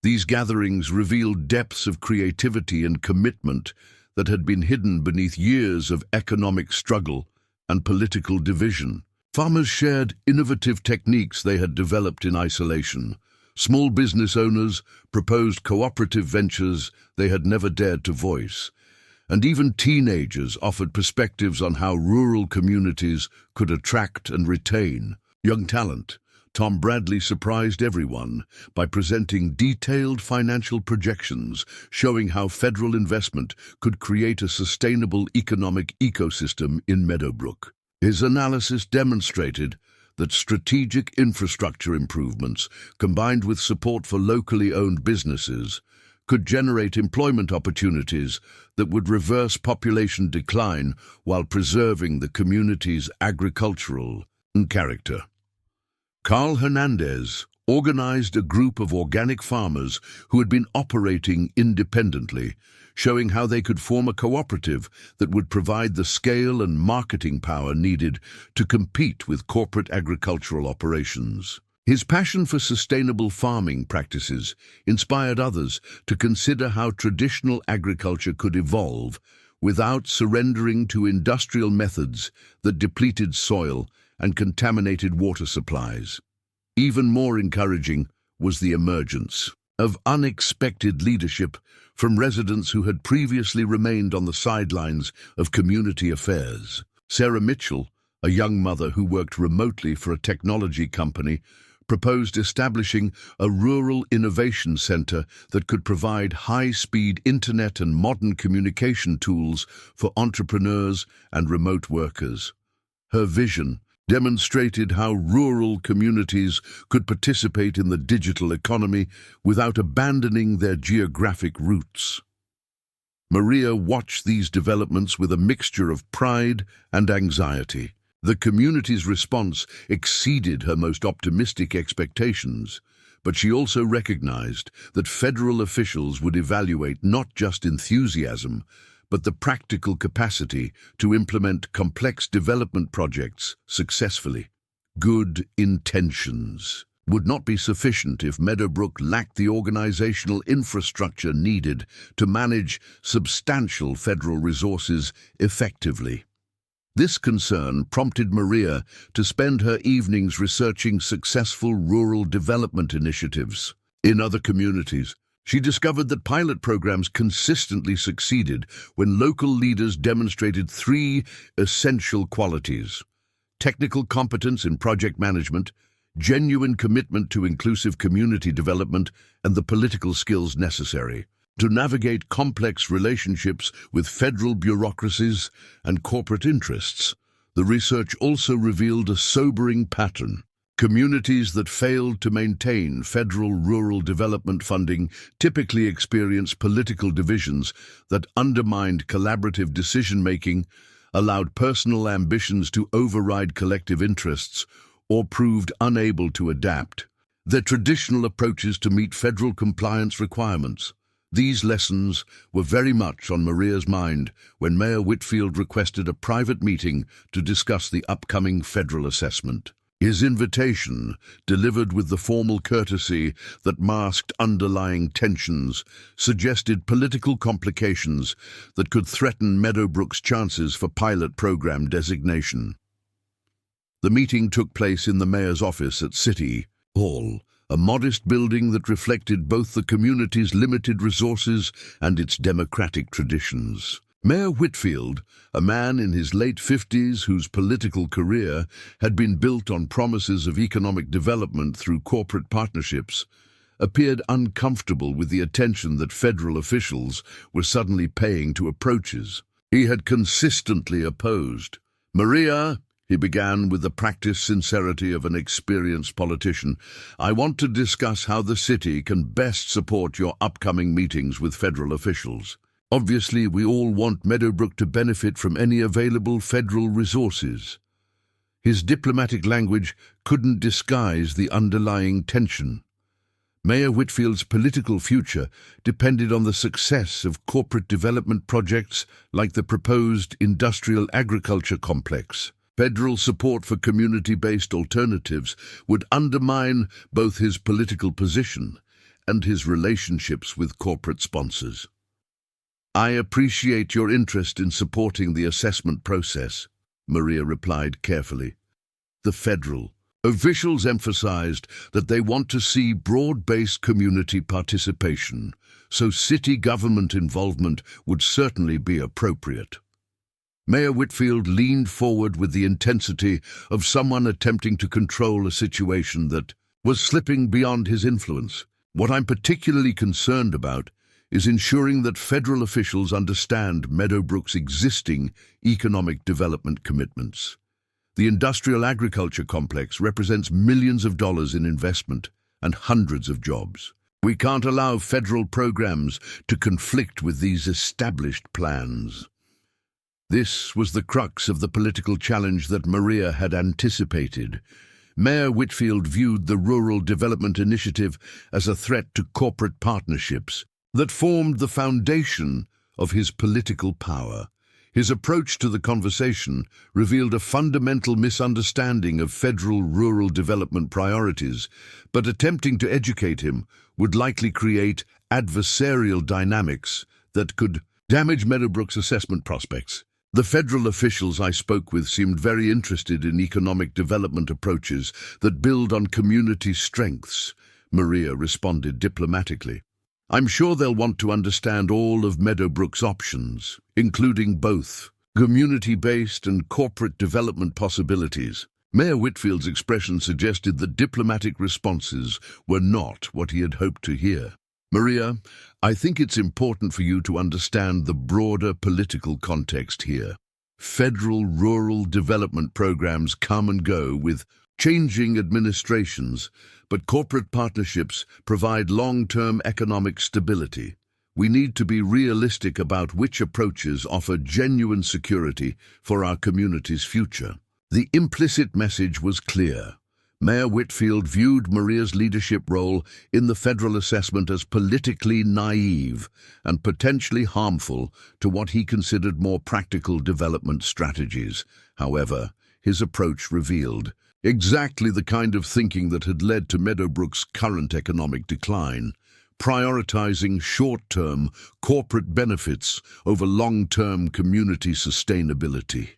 These gatherings revealed depths of creativity and commitment that had been hidden beneath years of economic struggle and political division. Farmers shared innovative techniques they had developed in isolation. Small business owners proposed cooperative ventures they had never dared to voice. And even teenagers offered perspectives on how rural communities could attract and retain young talent. Tom Bradley surprised everyone by presenting detailed financial projections showing how federal investment could create a sustainable economic ecosystem in Meadowbrook. His analysis demonstrated that strategic infrastructure improvements, combined with support for locally owned businesses, could generate employment opportunities that would reverse population decline while preserving the community's agricultural character. Carl Hernandez organized a group of organic farmers who had been operating independently, showing how they could form a cooperative that would provide the scale and marketing power needed to compete with corporate agricultural operations. His passion for sustainable farming practices inspired others to consider how traditional agriculture could evolve without surrendering to industrial methods that depleted soil and contaminated water supplies. Even more encouraging was the emergence of unexpected leadership from residents who had previously remained on the sidelines of community affairs. Sarah Mitchell, a young mother who worked remotely for a technology company, proposed establishing a rural innovation center that could provide high-speed internet and modern communication tools for entrepreneurs and remote workers. Her vision demonstrated how rural communities could participate in the digital economy without abandoning their geographic roots. Maria watched these developments with a mixture of pride and anxiety. The community's response exceeded her most optimistic expectations, but she also recognized that federal officials would evaluate not just enthusiasm, but the practical capacity to implement complex development projects successfully. Good intentions would not be sufficient if Meadowbrook lacked the organizational infrastructure needed to manage substantial federal resources effectively. This concern prompted Maria to spend her evenings researching successful rural development initiatives. In other communities, she discovered that pilot programs consistently succeeded when local leaders demonstrated three essential qualities: technical competence in project management, genuine commitment to inclusive community development, and the political skills necessary to navigate complex relationships with federal bureaucracies and corporate interests. The research also revealed a sobering pattern. Communities that failed to maintain federal rural development funding typically experienced political divisions that undermined collaborative decision-making, allowed personal ambitions to override collective interests, or proved unable to adapt their traditional approaches to meet federal compliance requirements. These lessons were very much on Maria's mind when Mayor Whitfield requested a private meeting to discuss the upcoming federal assessment. His invitation, delivered with the formal courtesy that masked underlying tensions, suggested political complications that could threaten Meadowbrook's chances for pilot program designation. The meeting took place in the mayor's office at City Hall, a modest building that reflected both the community's limited resources and its democratic traditions. Mayor Whitfield, a man in his late 50s whose political career had been built on promises of economic development through corporate partnerships, appeared uncomfortable with the attention that federal officials were suddenly paying to approaches he had consistently opposed. "Maria," he began with the practiced sincerity of an experienced politician, "I want to discuss how the city can best support your upcoming meetings with federal officials. Obviously, we all want Meadowbrook to benefit from any available federal resources." His diplomatic language couldn't disguise the underlying tension. Mayor Whitfield's political future depended on the success of corporate development projects like the proposed industrial agriculture complex. Federal support for community-based alternatives would undermine both his political position and his relationships with corporate sponsors. "I appreciate your interest in supporting the assessment process," Maria replied carefully. The federal officials emphasized that they want to see broad-based community participation, so city government involvement would certainly be appropriate. Mayor Whitfield leaned forward with the intensity of someone attempting to control a situation that was slipping beyond his influence. "What I'm particularly concerned about is ensuring that federal officials understand Meadowbrook's existing economic development commitments. The industrial agriculture complex represents millions of dollars in investment and hundreds of jobs. We can't allow federal programs to conflict with these established plans." This was the crux of the political challenge that Maria had anticipated. Mayor Whitfield viewed the Rural Development Initiative as a threat to corporate partnerships that formed the foundation of his political power. His approach to the conversation revealed a fundamental misunderstanding of federal rural development priorities, but attempting to educate him would likely create adversarial dynamics that could damage Meadowbrook's assessment prospects. The federal officials I spoke with seemed very interested in economic development approaches that build on community strengths, Maria responded diplomatically. I'm sure they'll want to understand all of Meadowbrook's options, including both community-based and corporate development possibilities. Mayor Whitfield's expression suggested that diplomatic responses were not what he had hoped to hear. Maria, I think it's important for you to understand the broader political context here. Federal rural development programs come and go with changing administrations, but corporate partnerships provide long-term economic stability. We need to be realistic about which approaches offer genuine security for our community's future. The implicit message was clear. Mayor Whitfield viewed Maria's leadership role in the federal assessment as politically naive and potentially harmful to what he considered more practical development strategies. However, his approach revealed exactly the kind of thinking that had led to Meadowbrook's current economic decline, prioritizing short-term corporate benefits over long-term community sustainability.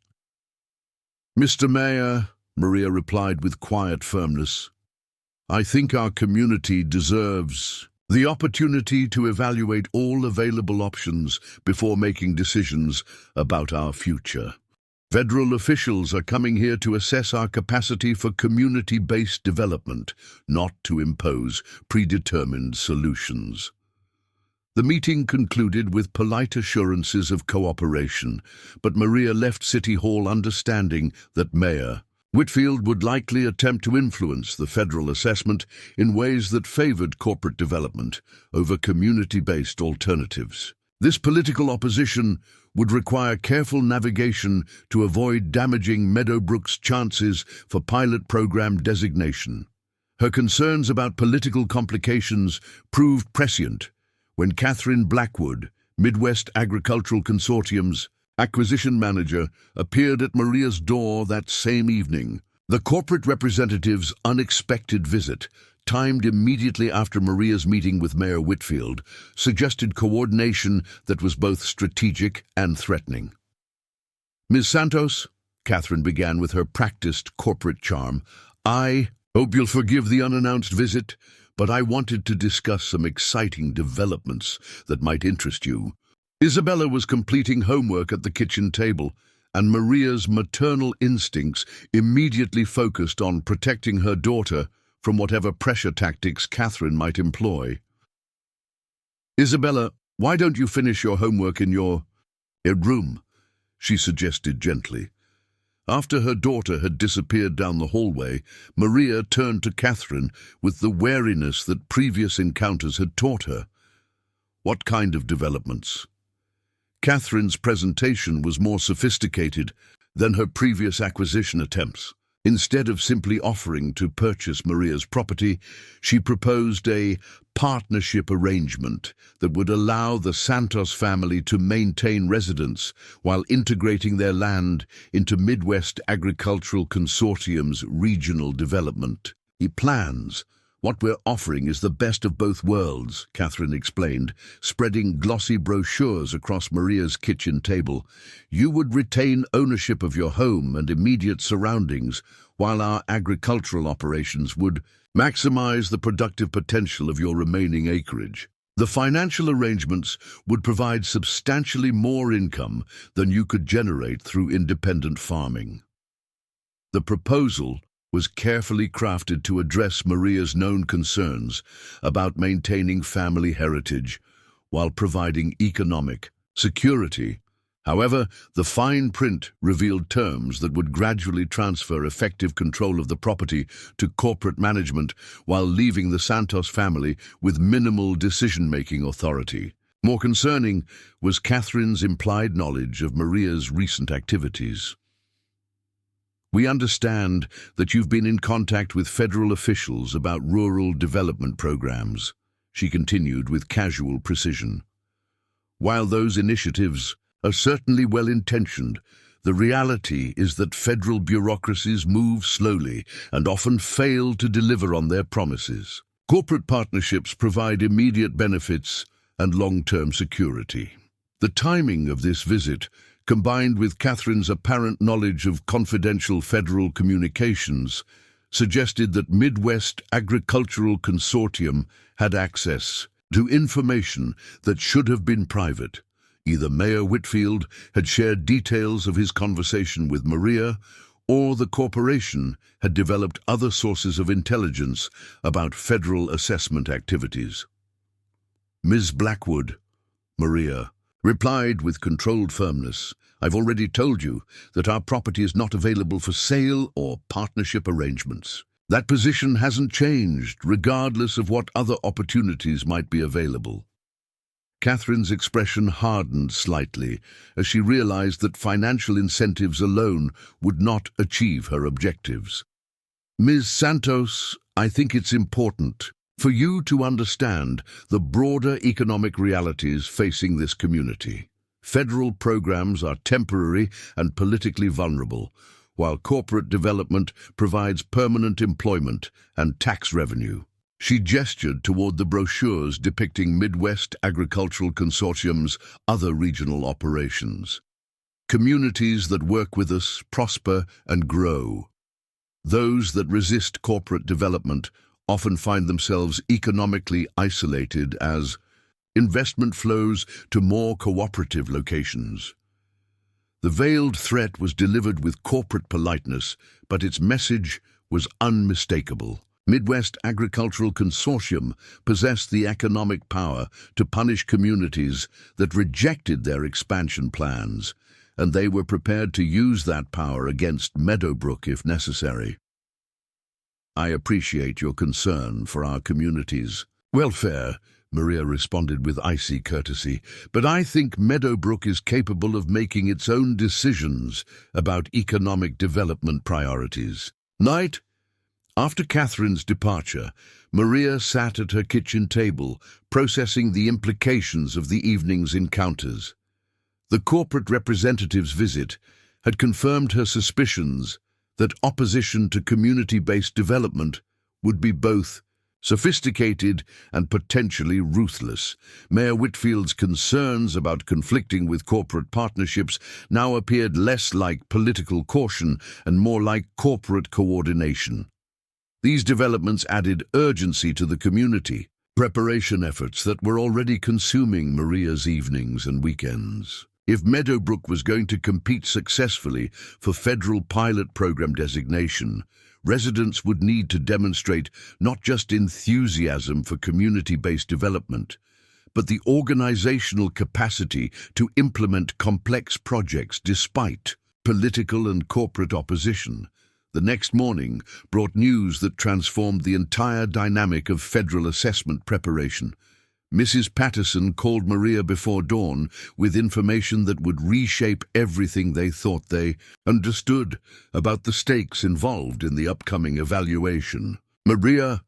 Mr. Mayor, Maria replied with quiet firmness, I think our community deserves the opportunity to evaluate all available options before making decisions about our future. Federal officials are coming here to assess our capacity for community-based development, not to impose predetermined solutions. The meeting concluded with polite assurances of cooperation, but Maria left City Hall understanding that Mayor Whitfield would likely attempt to influence the federal assessment in ways that favored corporate development over community-based alternatives. This political opposition would require careful navigation to avoid damaging Meadowbrook's chances for pilot program designation. Her concerns about political complications proved prescient when Catherine Blackwood, Midwest Agricultural Consortium's acquisition manager, appeared at Maria's door that same evening. The corporate representative's unexpected visit, timed immediately after Maria's meeting with Mayor Whitfield, suggested coordination that was both strategic and threatening. Ms. Santos, Catherine began with her practiced corporate charm, I hope you'll forgive the unannounced visit, but I wanted to discuss some exciting developments that might interest you. Isabella was completing homework at the kitchen table, and Maria's maternal instincts immediately focused on protecting her daughter from whatever pressure tactics Catherine might employ. Isabella, why don't you finish your homework in your room? She suggested gently. After her daughter had disappeared down the hallway, Maria turned to Catherine with the wariness that previous encounters had taught her. What kind of developments? Catherine's presentation was more sophisticated than her previous acquisition attempts. Instead of simply offering to purchase Maria's property, she proposed a partnership arrangement that would allow the Santos family to maintain residence while integrating their land into Midwest Agricultural Consortium's regional development. Plans. What we're offering is the best of both worlds, Catherine explained, spreading glossy brochures across Maria's kitchen table. You would retain ownership of your home and immediate surroundings, while our agricultural operations would maximize the productive potential of your remaining acreage. The financial arrangements would provide substantially more income than you could generate through independent farming. The proposal was carefully crafted to address Maria's known concerns about maintaining family heritage while providing economic security. However, the fine print revealed terms that would gradually transfer effective control of the property to corporate management while leaving the Santos family with minimal decision-making authority. More concerning was Catherine's implied knowledge of Maria's recent activities. We understand that you've been in contact with federal officials about rural development programs, she continued with casual precision. While those initiatives are certainly well-intentioned. The reality is that federal bureaucracies move slowly and often fail to deliver on their promises. Corporate partnerships provide immediate benefits and long-term security. The timing of this visit, combined with Catherine's apparent knowledge of confidential federal communications, suggested that Midwest Agricultural Consortium had access to information that should have been private. Either Mayor Whitfield had shared details of his conversation with Maria, or the corporation had developed other sources of intelligence about federal assessment activities. Ms. Blackwood, Maria replied with controlled firmness, "I've already told you that our property is not available for sale or partnership arrangements. That position hasn't changed, regardless of what other opportunities might be available." Catherine's expression hardened slightly as she realized that financial incentives alone would not achieve her objectives. "Ms. Santos, I think it's important for you to understand the broader economic realities facing this community. Federal programs are temporary and politically vulnerable, while corporate development provides permanent employment and tax revenue." She gestured toward the brochures depicting Midwest Agricultural Consortium's other regional operations. "Communities that work with us prosper and grow. Those that resist corporate development often find themselves economically isolated as investment flows to more cooperative locations." The veiled threat was delivered with corporate politeness, but its message was unmistakable. Midwest Agricultural Consortium possessed the economic power to punish communities that rejected their expansion plans, and they were prepared to use that power against Meadowbrook if necessary. "I appreciate your concern for our community's welfare," Maria responded with icy courtesy, "but I think Meadowbrook is capable of making its own decisions about economic development priorities." Night. After Catherine's departure, Maria sat at her kitchen table, processing the implications of the evening's encounters. The corporate representative's visit had confirmed her suspicions that opposition to community-based development would be both sophisticated and potentially ruthless. Mayor Whitfield's concerns about conflicting with corporate partnerships now appeared less like political caution and more like corporate coordination. These developments added urgency to the community preparation efforts that were already consuming Maria's evenings and weekends. If Meadowbrook was going to compete successfully for federal pilot program designation, residents would need to demonstrate not just enthusiasm for community-based development, but the organizational capacity to implement complex projects despite political and corporate opposition. The next morning brought news that transformed the entire dynamic of federal assessment preparation. Mrs. Patterson called Maria before dawn with information that would reshape everything they thought they understood about the stakes involved in the upcoming evaluation. "Maria,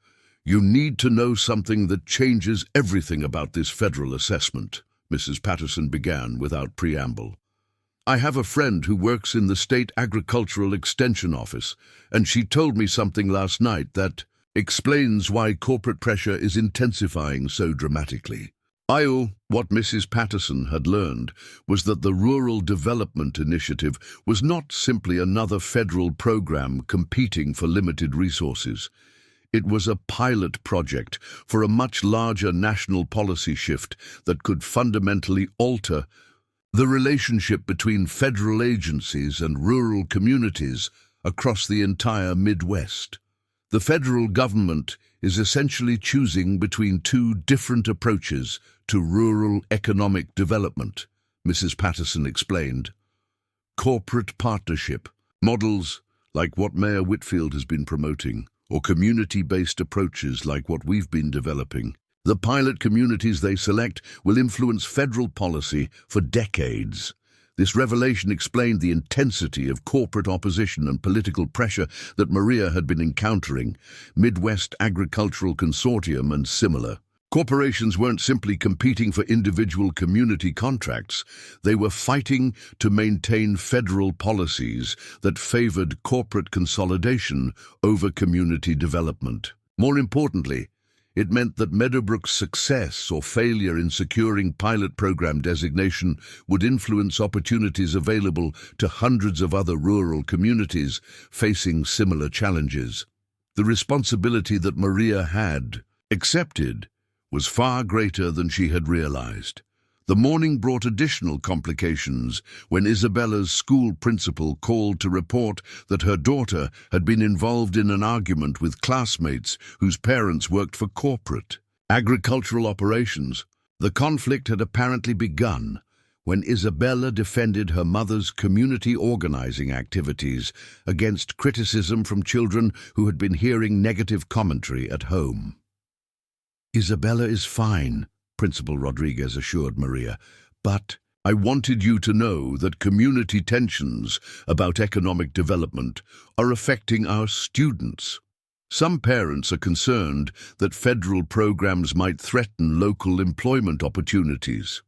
you need to know something that changes everything about this federal assessment," Mrs. Patterson began without preamble. "I have a friend who works in the State Agricultural Extension Office, and she told me something last night that explains why corporate pressure is intensifying so dramatically." What Mrs. Patterson had learned was that the Rural Development Initiative was not simply another federal program competing for limited resources. It was a pilot project for a much larger national policy shift that could fundamentally alter the relationship between federal agencies and rural communities across the entire Midwest. The federal government is essentially choosing between two different approaches to rural economic development, Mrs. Patterson explained. Corporate partnership models like what Mayor Whitfield has been promoting, or community-based approaches like what we've been developing. The pilot communities they select will influence federal policy for decades. This revelation explained the intensity of corporate opposition and political pressure that Maria had been encountering, Midwest Agricultural Consortium and similar. Corporations weren't simply competing for individual community contracts, they were fighting to maintain federal policies that favored corporate consolidation over community development. More importantly, it meant that Meadowbrook's success or failure in securing pilot program designation would influence opportunities available to hundreds of other rural communities facing similar challenges. The responsibility that Maria had accepted was far greater than she had realized. The morning brought additional complications when Isabella's school principal called to report that her daughter had been involved in an argument with classmates whose parents worked for corporate agricultural operations. The conflict had apparently begun when Isabella defended her mother's community organizing activities against criticism from children who had been hearing negative commentary at home. "Isabella is fine," Principal Rodriguez assured Maria, "but I wanted you to know that community tensions about economic development are affecting our students. Some parents are concerned that federal programs might threaten local employment opportunities."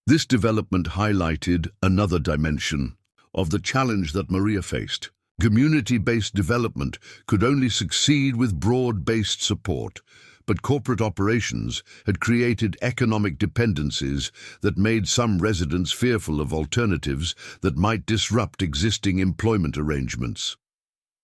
This development highlighted another dimension of the challenge that Maria faced. Community-based development could only succeed with broad-based support, but corporate operations had created economic dependencies that made some residents fearful of alternatives that might disrupt existing employment arrangements.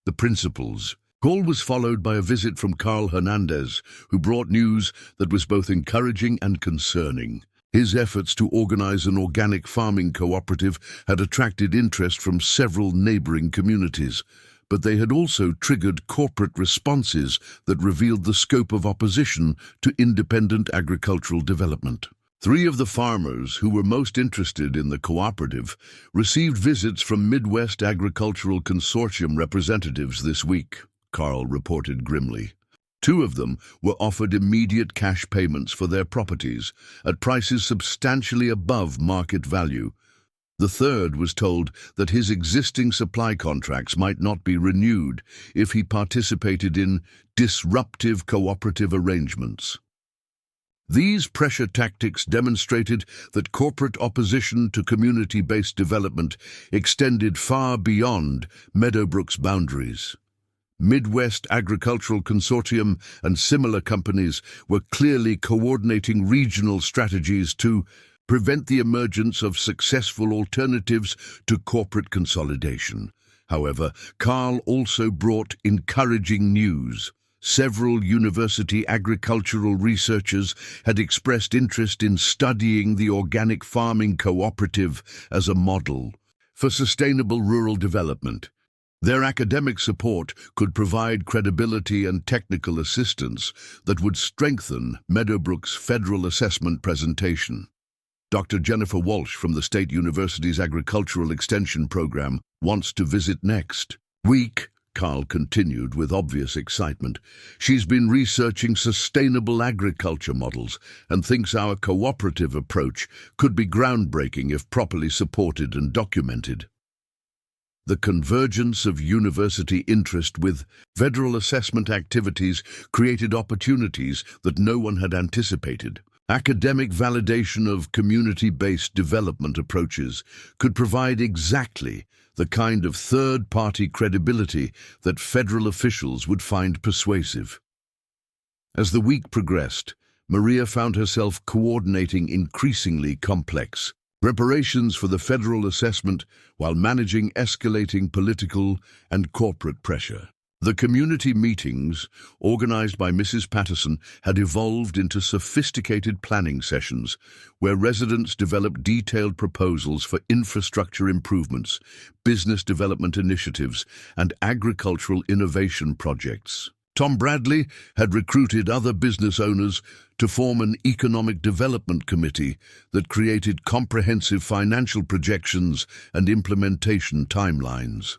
The principal's call was followed by a visit from Carl Hernandez, who brought news that was both encouraging and concerning. His efforts to organize an organic farming cooperative had attracted interest from several neighboring communities, but they had also triggered corporate responses that revealed the scope of opposition to independent agricultural development. 3 of the farmers who were most interested in the cooperative received visits from Midwest Agricultural Consortium representatives this week, Carl reported grimly. 2 of them were offered immediate cash payments for their properties at prices substantially above market value. The 3rd was told that his existing supply contracts might not be renewed if he participated in disruptive cooperative arrangements. These pressure tactics demonstrated that corporate opposition to community-based development extended far beyond Meadowbrook's boundaries. Midwest Agricultural Consortium and similar companies were clearly coordinating regional strategies to prevent the emergence of successful alternatives to corporate consolidation. However, Carl also brought encouraging news. Several university agricultural researchers had expressed interest in studying the organic farming cooperative as a model for sustainable rural development. Their academic support could provide credibility and technical assistance that would strengthen Meadowbrook's federal assessment presentation. Dr. Jennifer Walsh from the State University's Agricultural Extension Program wants to visit next week, Carl continued with obvious excitement. She's been researching sustainable agriculture models and thinks our cooperative approach could be groundbreaking if properly supported and documented. The convergence of university interest with federal assessment activities created opportunities that no one had anticipated. Academic validation of community-based development approaches could provide exactly the kind of third-party credibility that federal officials would find persuasive. As the week progressed, Maria found herself coordinating increasingly complex preparations for the federal assessment while managing escalating political and corporate pressure. The community meetings, organized by Mrs. Patterson, had evolved into sophisticated planning sessions where residents developed detailed proposals for infrastructure improvements, business development initiatives, and agricultural innovation projects. Tom Bradley had recruited other business owners to form an economic development committee that created comprehensive financial projections and implementation timelines.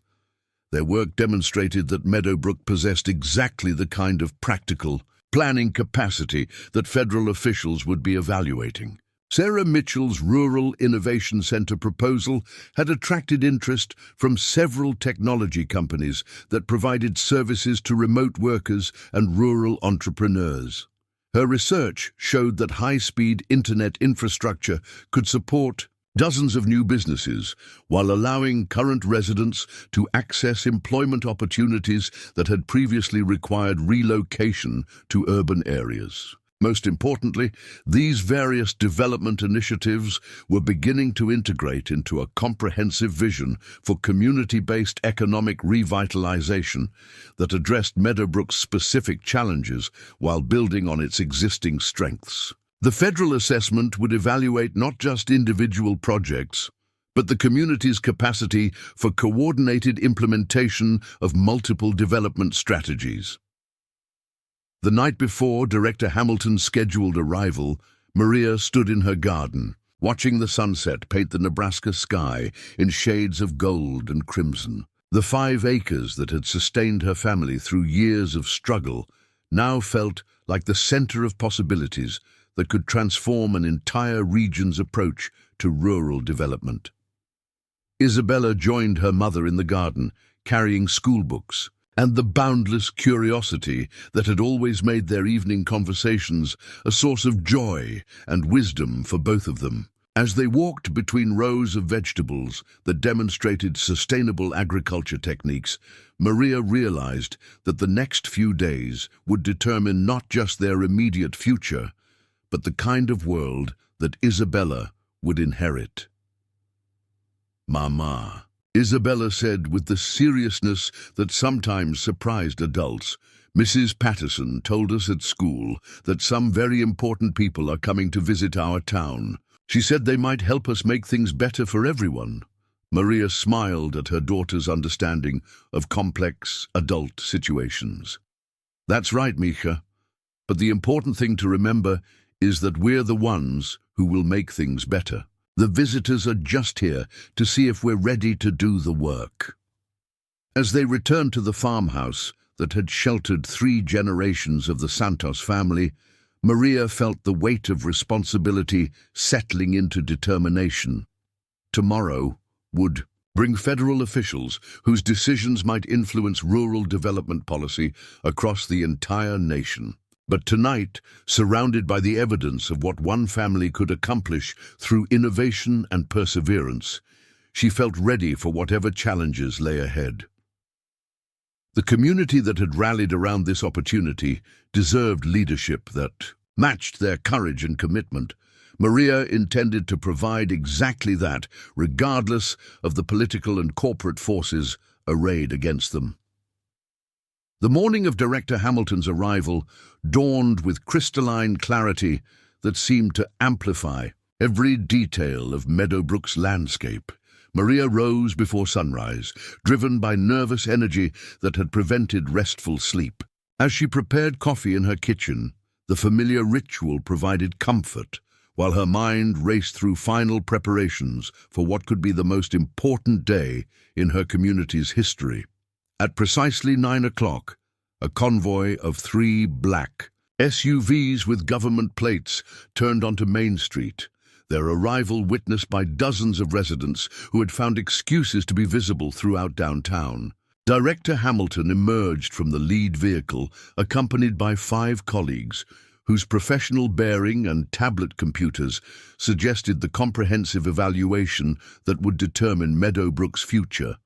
Their work demonstrated that Meadowbrook possessed exactly the kind of practical planning capacity that federal officials would be evaluating. Sarah Mitchell's Rural Innovation Center proposal had attracted interest from several technology companies that provided services to remote workers and rural entrepreneurs. Her research showed that high-speed internet infrastructure could support dozens of new businesses while allowing current residents to access employment opportunities that had previously required relocation to urban areas. Most importantly, these various development initiatives were beginning to integrate into a comprehensive vision for community-based economic revitalization that addressed Meadowbrook's specific challenges while building on its existing strengths. The federal assessment would evaluate not just individual projects, but the community's capacity for coordinated implementation of multiple development strategies. The night before Director Hamilton's scheduled arrival, Maria stood in her garden, watching the sunset paint the Nebraska sky in shades of gold and crimson. The 5 acres that had sustained her family through years of struggle now felt like the center of possibilities that could transform an entire region's approach to rural development. Isabella joined her mother in the garden, carrying schoolbooks, and the boundless curiosity that had always made their evening conversations a source of joy and wisdom for both of them. As they walked between rows of vegetables that demonstrated sustainable agriculture techniques, Maria realized that the next few days would determine not just their immediate future, but the kind of world that Isabella would inherit. "Mama," Isabella said with the seriousness that sometimes surprised adults, "Mrs. Patterson told us at school that some very important people are coming to visit our town. She said they might help us make things better for everyone." Maria smiled at her daughter's understanding of complex adult situations. "That's right, Mija. But the important thing to remember is that we're the ones who will make things better. The visitors are just here to see if we're ready to do the work." As they returned to the farmhouse that had sheltered 3 generations of the Santos family, Maria felt the weight of responsibility settling into determination. Tomorrow would bring federal officials whose decisions might influence rural development policy across the entire nation. But tonight, surrounded by the evidence of what one family could accomplish through innovation and perseverance, she felt ready for whatever challenges lay ahead. The community that had rallied around this opportunity deserved leadership that matched their courage and commitment. Maria intended to provide exactly that, regardless of the political and corporate forces arrayed against them. The morning of Director Hamilton's arrival dawned with crystalline clarity that seemed to amplify every detail of Meadowbrook's landscape. Maria rose before sunrise, driven by nervous energy that had prevented restful sleep. As she prepared coffee in her kitchen, the familiar ritual provided comfort, while her mind raced through final preparations for what could be the most important day in her community's history. At precisely 9 o'clock, a convoy of 3 black SUVs with government plates turned onto Main Street, their arrival witnessed by dozens of residents who had found excuses to be visible throughout downtown. Director Hamilton emerged from the lead vehicle, accompanied by 5 colleagues, whose professional bearing and tablet computers suggested the comprehensive evaluation that would determine Meadowbrook's future.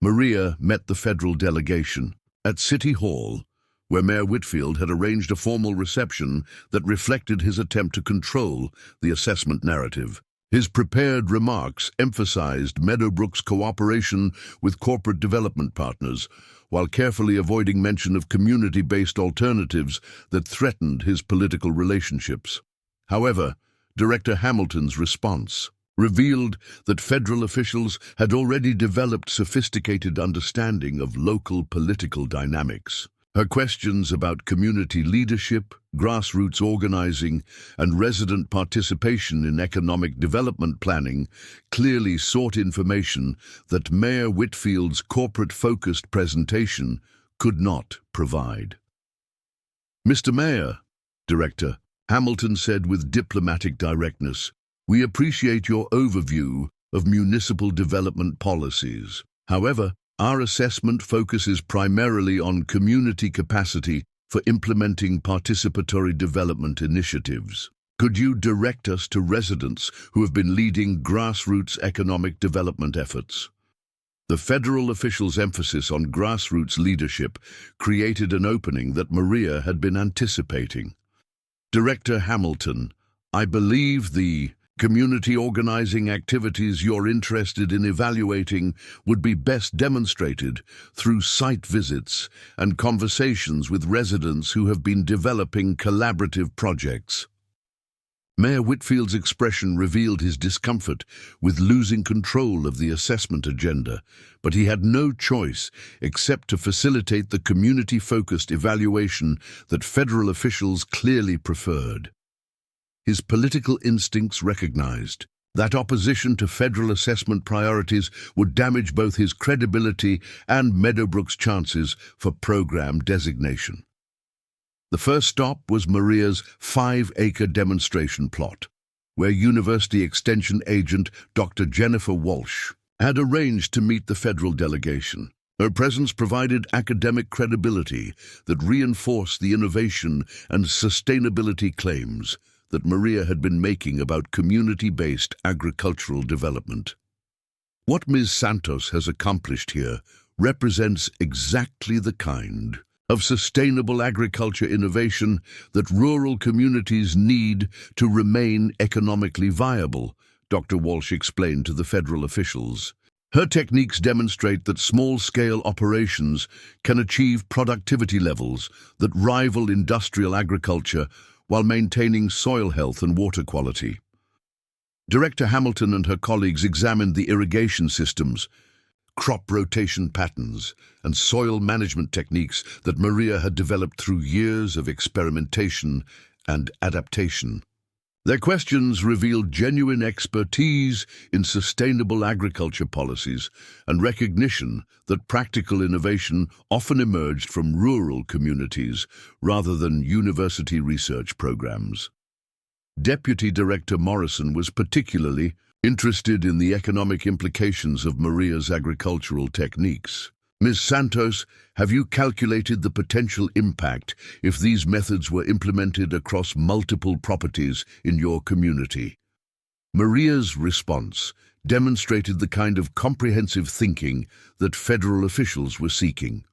Maria met the federal delegation at City Hall, where Mayor Whitfield had arranged a formal reception that reflected his attempt to control the assessment narrative. His prepared remarks emphasized Meadowbrook's cooperation with corporate development partners, while carefully avoiding mention of community-based alternatives that threatened his political relationships. However, Director Hamilton's response revealed that federal officials had already developed sophisticated understanding of local political dynamics. Her questions about community leadership, grassroots organizing, and resident participation in economic development planning clearly sought information that Mayor Whitfield's corporate-focused presentation could not provide. "Mr. Mayor," Director Hamilton said with diplomatic directness, "we appreciate your overview of municipal development policies. However, our assessment focuses primarily on community capacity for implementing participatory development initiatives. Could you direct us to residents who have been leading grassroots economic development efforts? The federal officials' emphasis on grassroots leadership created an opening that Maria had been anticipating. Director Hamilton, I believe the community organizing activities you're interested in evaluating would be best demonstrated through site visits and conversations with residents who have been developing collaborative projects. Mayor Whitfield's expression revealed his discomfort with losing control of the assessment agenda, but he had no choice except to facilitate the community-focused evaluation that federal officials clearly preferred. His political instincts recognized that opposition to federal assessment priorities would damage both his credibility and Meadowbrook's chances for program designation. The first stop was Maria's 5-acre demonstration plot, where University Extension agent Dr. Jennifer Walsh had arranged to meet the federal delegation. Her presence provided academic credibility that reinforced the innovation and sustainability claims that Maria had been making about community-based agricultural development. What Ms. Santos has accomplished here represents exactly the kind of sustainable agriculture innovation that rural communities need to remain economically viable, Dr. Walsh explained to the federal officials. Her techniques demonstrate that small-scale operations can achieve productivity levels that rival industrial agriculture while maintaining soil health and water quality. Director Hamilton and her colleagues examined the irrigation systems, crop rotation patterns, and soil management techniques that Maria had developed through years of experimentation and adaptation. Their questions revealed genuine expertise in sustainable agriculture policies and recognition that practical innovation often emerged from rural communities rather than university research programs. Deputy Director Morrison was particularly interested in the economic implications of Maria's agricultural techniques. Ms. Santos, have you calculated the potential impact if these methods were implemented across multiple properties in your community? Maria's response demonstrated the kind of comprehensive thinking that federal officials were seeking.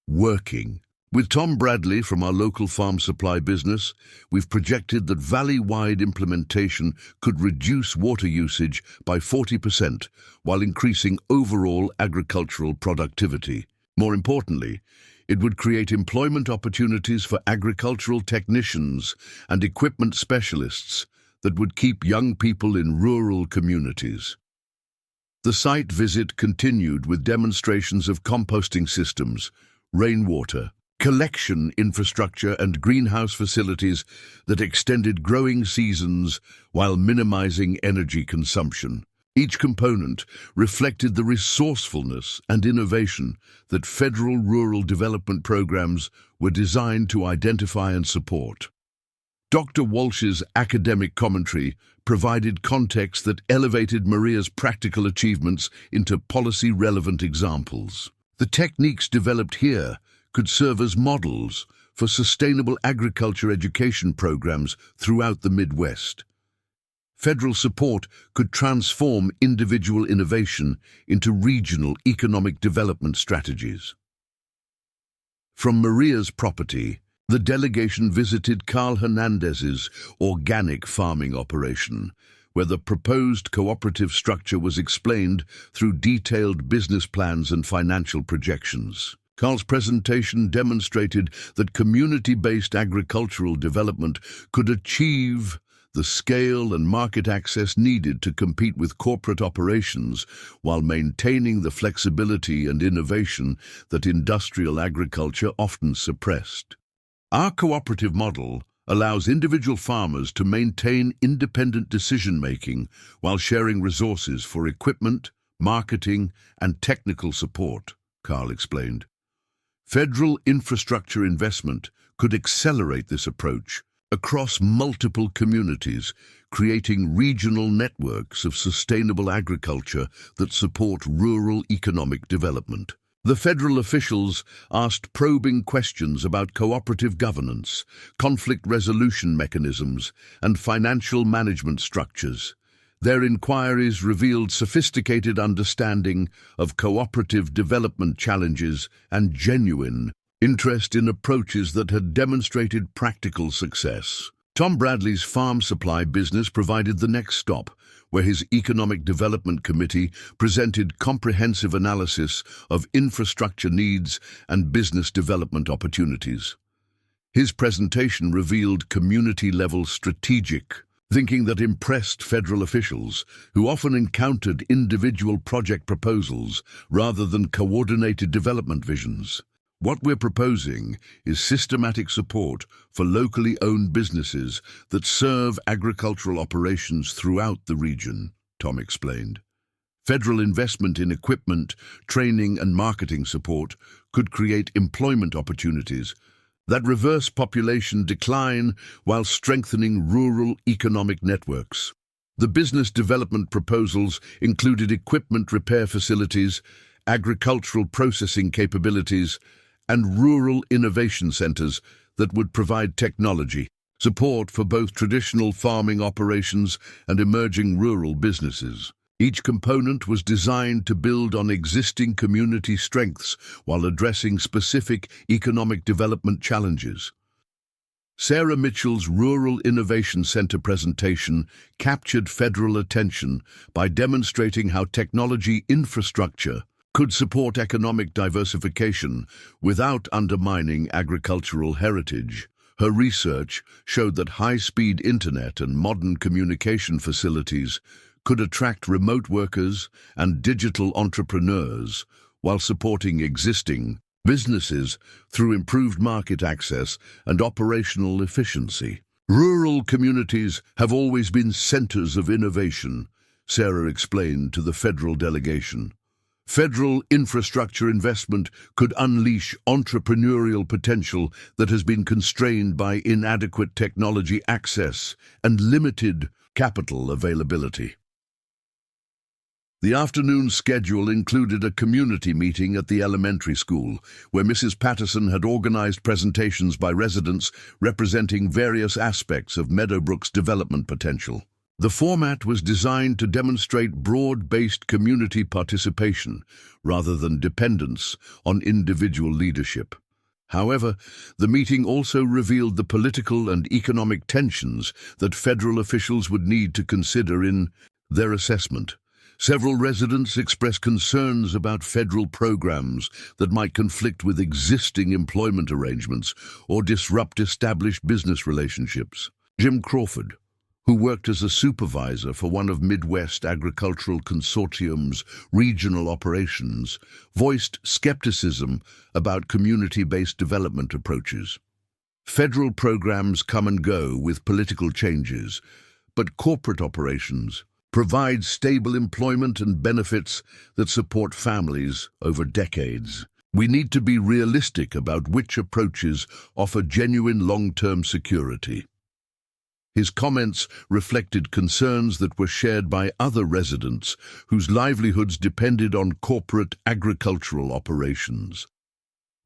Working with Tom Bradley from our local farm supply business, we've projected that valley-wide implementation could reduce water usage by 40% while increasing overall agricultural productivity. More importantly, it would create employment opportunities for agricultural technicians and equipment specialists that would keep young people in rural communities. The site visit continued with demonstrations of composting systems, rainwater collection infrastructure and greenhouse facilities that extended growing seasons while minimizing energy consumption. Each component reflected the resourcefulness and innovation that federal rural development programs were designed to identify and support. Dr. Walsh's academic commentary provided context that elevated Maria's practical achievements into policy-relevant examples. The techniques developed here could serve as models for sustainable agriculture education programs throughout the Midwest. Federal support could transform individual innovation into regional economic development strategies. From Maria's property, the delegation visited Carl Hernandez's organic farming operation, where the proposed cooperative structure was explained through detailed business plans and financial projections. Carl's presentation demonstrated that community-based agricultural development could achieve the scale and market access needed to compete with corporate operations while maintaining the flexibility and innovation that industrial agriculture often suppressed. Our cooperative model allows individual farmers to maintain independent decision-making while sharing resources for equipment, marketing, and technical support, Carl explained. Federal infrastructure investment could accelerate this approach across multiple communities, creating regional networks of sustainable agriculture that support rural economic development. The federal officials asked probing questions about cooperative governance, conflict resolution mechanisms, and financial management structures. Their inquiries revealed sophisticated understanding of cooperative development challenges and genuine interest in approaches that had demonstrated practical success. Tom Bradley's farm supply business provided the next stop, where his Economic Development Committee presented comprehensive analysis of infrastructure needs and business development opportunities. His presentation revealed community-level strategic thinking that impressed federal officials, who often encountered individual project proposals rather than coordinated development visions. What we're proposing is systematic support for locally owned businesses that serve agricultural operations throughout the region, Tom explained. Federal investment in equipment, training and marketing support could create employment opportunities that reverse population decline while strengthening rural economic networks. The business development proposals included equipment repair facilities, agricultural processing capabilities, and rural innovation centers that would provide technology support for both traditional farming operations and emerging rural businesses. Each component was designed to build on existing community strengths while addressing specific economic development challenges. Sarah Mitchell's Rural Innovation Center presentation captured federal attention by demonstrating how technology infrastructure could support economic diversification without undermining agricultural heritage. Her research showed that high-speed internet and modern communication facilities could attract remote workers and digital entrepreneurs while supporting existing businesses through improved market access and operational efficiency. Rural communities have always been centers of innovation, Sarah explained to the federal delegation. Federal infrastructure investment could unleash entrepreneurial potential that has been constrained by inadequate technology access and limited capital availability. The afternoon schedule included a community meeting at the elementary school, where Mrs. Patterson had organized presentations by residents representing various aspects of Meadowbrook's development potential. The format was designed to demonstrate broad-based community participation rather than dependence on individual leadership. However, the meeting also revealed the political and economic tensions that federal officials would need to consider in their assessment. Several residents expressed concerns about federal programs that might conflict with existing employment arrangements or disrupt established business relationships. Jim Crawford, who worked as a supervisor for one of Midwest Agricultural Consortium's regional operations, voiced skepticism about community-based development approaches. Federal programs come and go with political changes, but corporate operations provide stable employment and benefits that support families over decades. We need to be realistic about which approaches offer genuine long-term security. His comments reflected concerns that were shared by other residents whose livelihoods depended on corporate agricultural operations.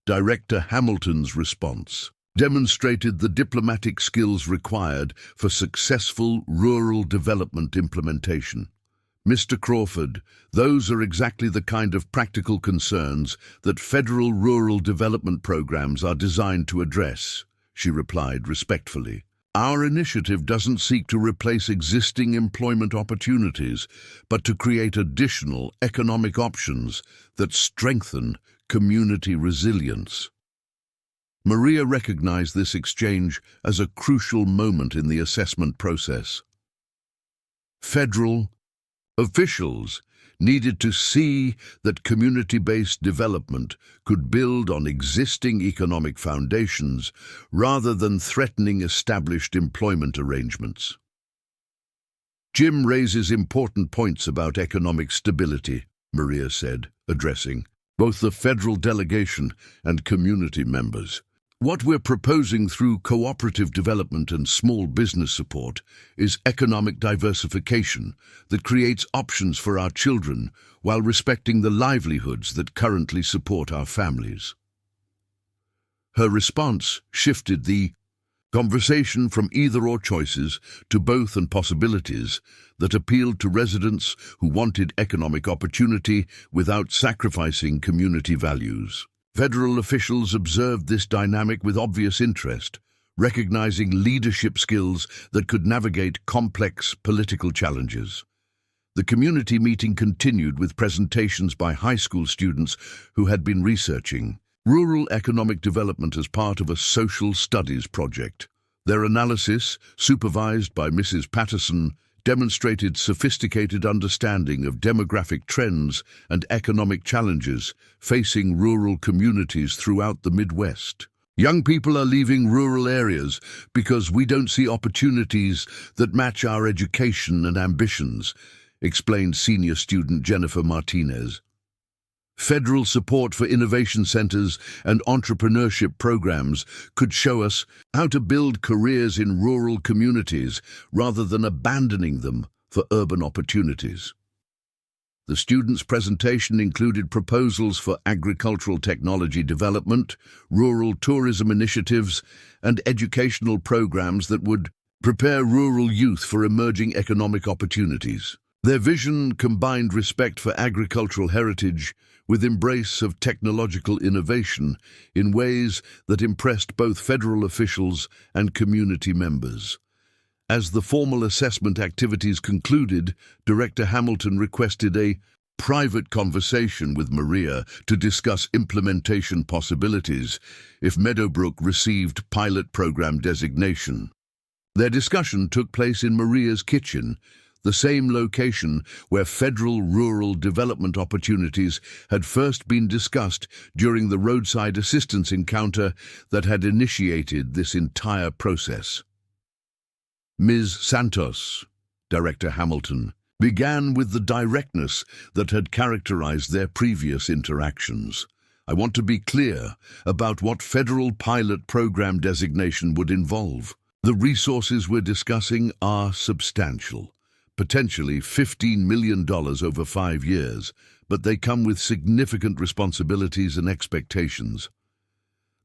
Director Hamilton's response demonstrated the diplomatic skills required for successful rural development implementation. Mr. Crawford, those are exactly the kind of practical concerns that federal rural development programs are designed to address, she replied respectfully. Our initiative doesn't seek to replace existing employment opportunities, but to create additional economic options that strengthen community resilience. Maria recognized this exchange as a crucial moment in the assessment process. Federal officials needed to see that community-based development could build on existing economic foundations rather than threatening established employment arrangements. Jim raises important points about economic stability, Maria said, addressing both the federal delegation and community members. What we're proposing through cooperative development and small business support is economic diversification that creates options for our children while respecting the livelihoods that currently support our families. Her response shifted the conversation from either-or choices to both and possibilities that appealed to residents who wanted economic opportunity without sacrificing community values. Federal officials observed this dynamic with obvious interest, recognizing leadership skills that could navigate complex political challenges. The community meeting continued with presentations by high school students who had been researching rural economic development as part of a social studies project. Their analysis, supervised by Mrs. Patterson, demonstrated sophisticated understanding of demographic trends and economic challenges facing rural communities throughout the Midwest. Young people are leaving rural areas because we don't see opportunities that match our education and ambitions, explained senior student Jennifer Martinez. Federal support for innovation centers and entrepreneurship programs could show us how to build careers in rural communities rather than abandoning them for urban opportunities. The students' presentation included proposals for agricultural technology development, rural tourism initiatives, and educational programs that would prepare rural youth for emerging economic opportunities. Their vision combined respect for agricultural heritage with embrace of technological innovation in ways that impressed both federal officials and community members. As the formal assessment activities concluded, Director Hamilton requested a private conversation with Maria to discuss implementation possibilities if Meadowbrook received pilot program designation. Their discussion took place in Maria's kitchen, the same location where federal rural development opportunities had first been discussed during the roadside assistance encounter that had initiated this entire process. Ms. Santos, Director Hamilton, began with the directness that had characterized their previous interactions. I want to be clear about what federal pilot program designation would involve. The resources we're discussing are substantial. Potentially $15 million over 5 years, but they come with significant responsibilities and expectations.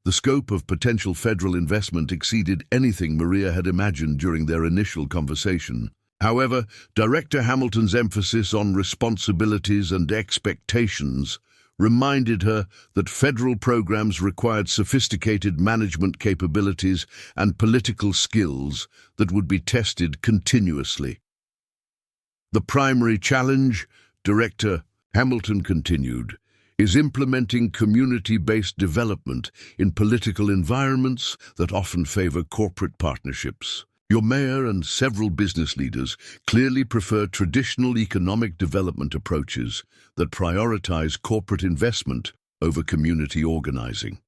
The scope of potential federal investment exceeded anything Maria had imagined during their initial conversation. However, Director Hamilton's emphasis on responsibilities and expectations reminded her that federal programs required sophisticated management capabilities and political skills that would be tested continuously. The primary challenge, Director Hamilton continued, is implementing community-based development in political environments that often favor corporate partnerships. Your mayor and several business leaders clearly prefer traditional economic development approaches that prioritize corporate investment over community organizing.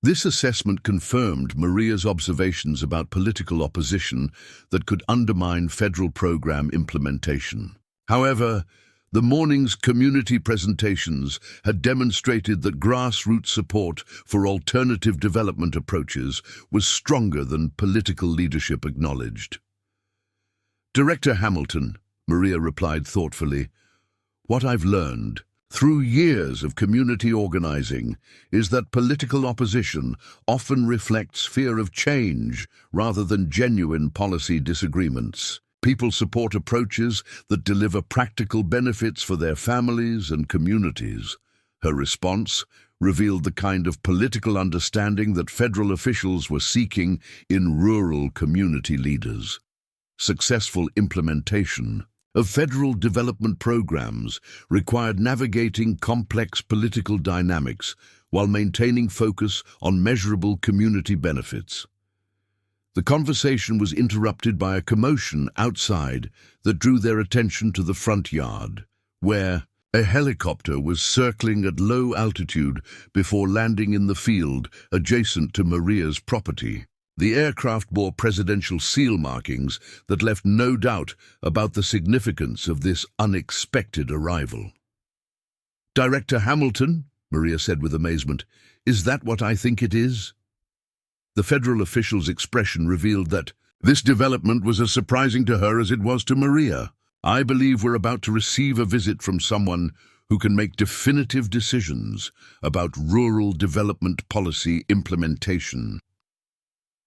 This assessment confirmed Maria's observations about political opposition that could undermine federal program implementation. However, the morning's community presentations had demonstrated that grassroots support for alternative development approaches was stronger than political leadership acknowledged. Director Hamilton, Maria replied thoughtfully, what I've learned through years of community organizing is that political opposition often reflects fear of change rather than genuine policy disagreements. People support approaches that deliver practical benefits for their families and communities. Her response revealed the kind of political understanding that federal officials were seeking in rural community leaders. Successful implementation of federal development programs required navigating complex political dynamics while maintaining focus on measurable community benefits. The conversation was interrupted by a commotion outside that drew their attention to the front yard, where a helicopter was circling at low altitude before landing in the field adjacent to Maria's property. The aircraft bore presidential seal markings that left no doubt about the significance of this unexpected arrival. Director Hamilton, Maria said with amazement, Is that what I think it is?" The federal official's expression revealed that this development was as surprising to her as it was to Maria. "I believe we're about to receive a visit from someone who can make definitive decisions about rural development policy implementation."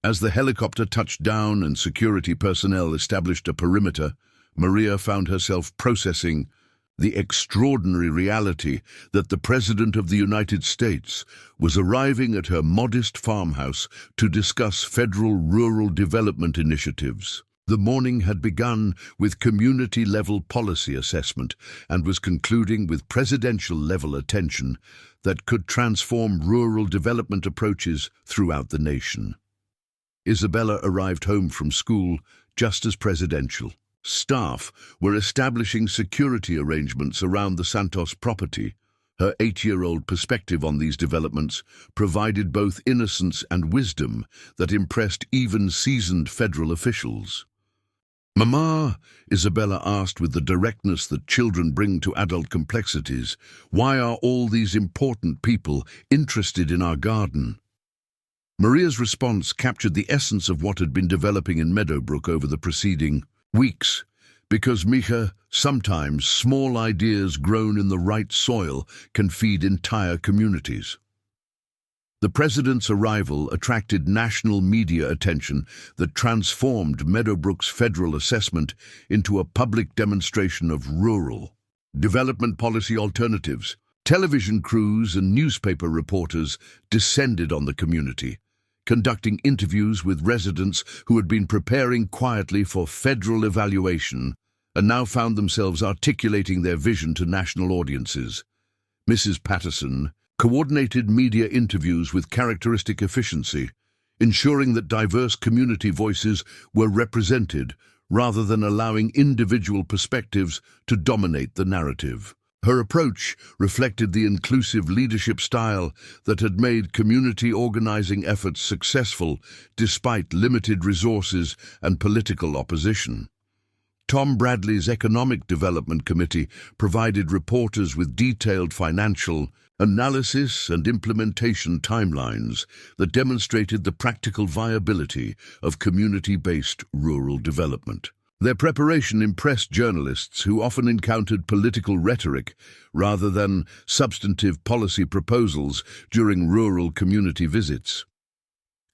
As the helicopter touched down and security personnel established a perimeter, Maria found herself processing the extraordinary reality that the President of the United States was arriving at her modest farmhouse to discuss federal rural development initiatives. The morning had begun with community-level policy assessment and was concluding with presidential-level attention that could transform rural development approaches throughout the nation. Isabella arrived home from school just as presidential. Staff were establishing security arrangements around the Santos property. Her 8-year-old perspective on these developments provided both innocence and wisdom that impressed even seasoned federal officials. "Mama," Isabella asked with the directness that children bring to adult complexities, "why are all these important people interested in our garden?" Maria's response captured the essence of what had been developing in Meadowbrook over the preceding weeks. "Because, Mija, sometimes small ideas grown in the right soil can feed entire communities." The president's arrival attracted national media attention that transformed Meadowbrook's federal assessment into a public demonstration of rural development policy alternatives. Television crews and newspaper reporters descended on the community, conducting interviews with residents who had been preparing quietly for federal evaluation and now found themselves articulating their vision to national audiences. Mrs. Patterson coordinated media interviews with characteristic efficiency, ensuring that diverse community voices were represented rather than allowing individual perspectives to dominate the narrative. Her approach reflected the inclusive leadership style that had made community organizing efforts successful despite limited resources and political opposition. Tom Bradley's Economic Development Committee provided reporters with detailed financial analysis and implementation timelines that demonstrated the practical viability of community-based rural development. Their preparation impressed journalists who often encountered political rhetoric rather than substantive policy proposals during rural community visits.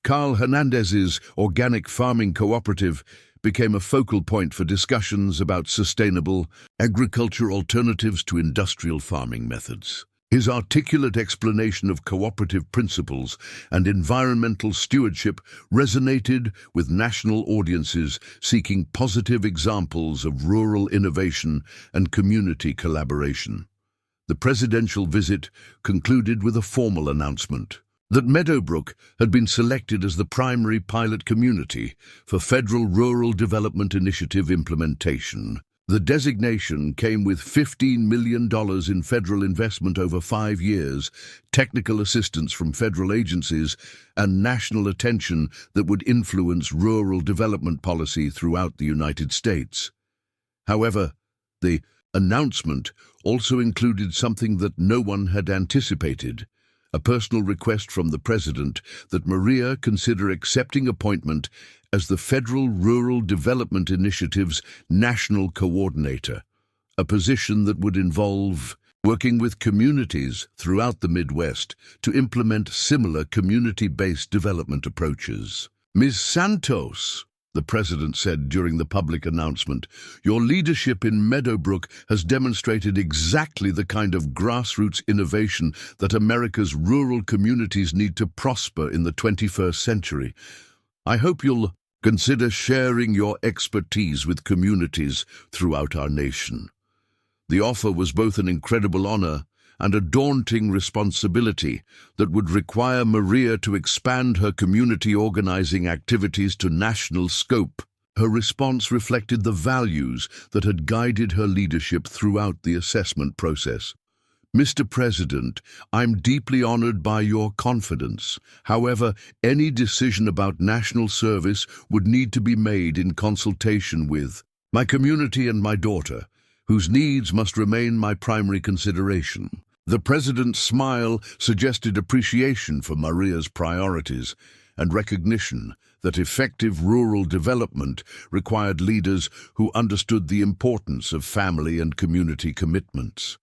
Carl Hernandez's Organic Farming Cooperative became a focal point for discussions about sustainable agriculture alternatives to industrial farming methods. His articulate explanation of cooperative principles and environmental stewardship resonated with national audiences seeking positive examples of rural innovation and community collaboration. The presidential visit concluded with a formal announcement that Meadowbrook had been selected as the primary pilot community for Federal Rural Development Initiative implementation. The designation came with $15 million in federal investment over 5 years, technical assistance from federal agencies, and national attention that would influence rural development policy throughout the United States. However, the announcement also included something that no one had anticipated: a personal request from the president that Maria consider accepting appointment as the Federal Rural Development Initiative's national coordinator, a position that would involve working with communities throughout the Midwest to implement similar community-based development approaches. "Ms. Santos," the president said during the public announcement, "your leadership in Meadowbrook has demonstrated exactly the kind of grassroots innovation that America's rural communities need to prosper in the 21st century. I hope you'll consider sharing your expertise with communities throughout our nation." The offer was both an incredible honor and a daunting responsibility that would require Maria to expand her community organizing activities to national scope. Her response reflected the values that had guided her leadership throughout the assessment process. "Mr. President, I'm deeply honored by your confidence. However, any decision about national service would need to be made in consultation with my community and my daughter, whose needs must remain my primary consideration." The president's smile suggested appreciation for Maria's priorities and recognition that effective rural development required leaders who understood the importance of family and community commitments.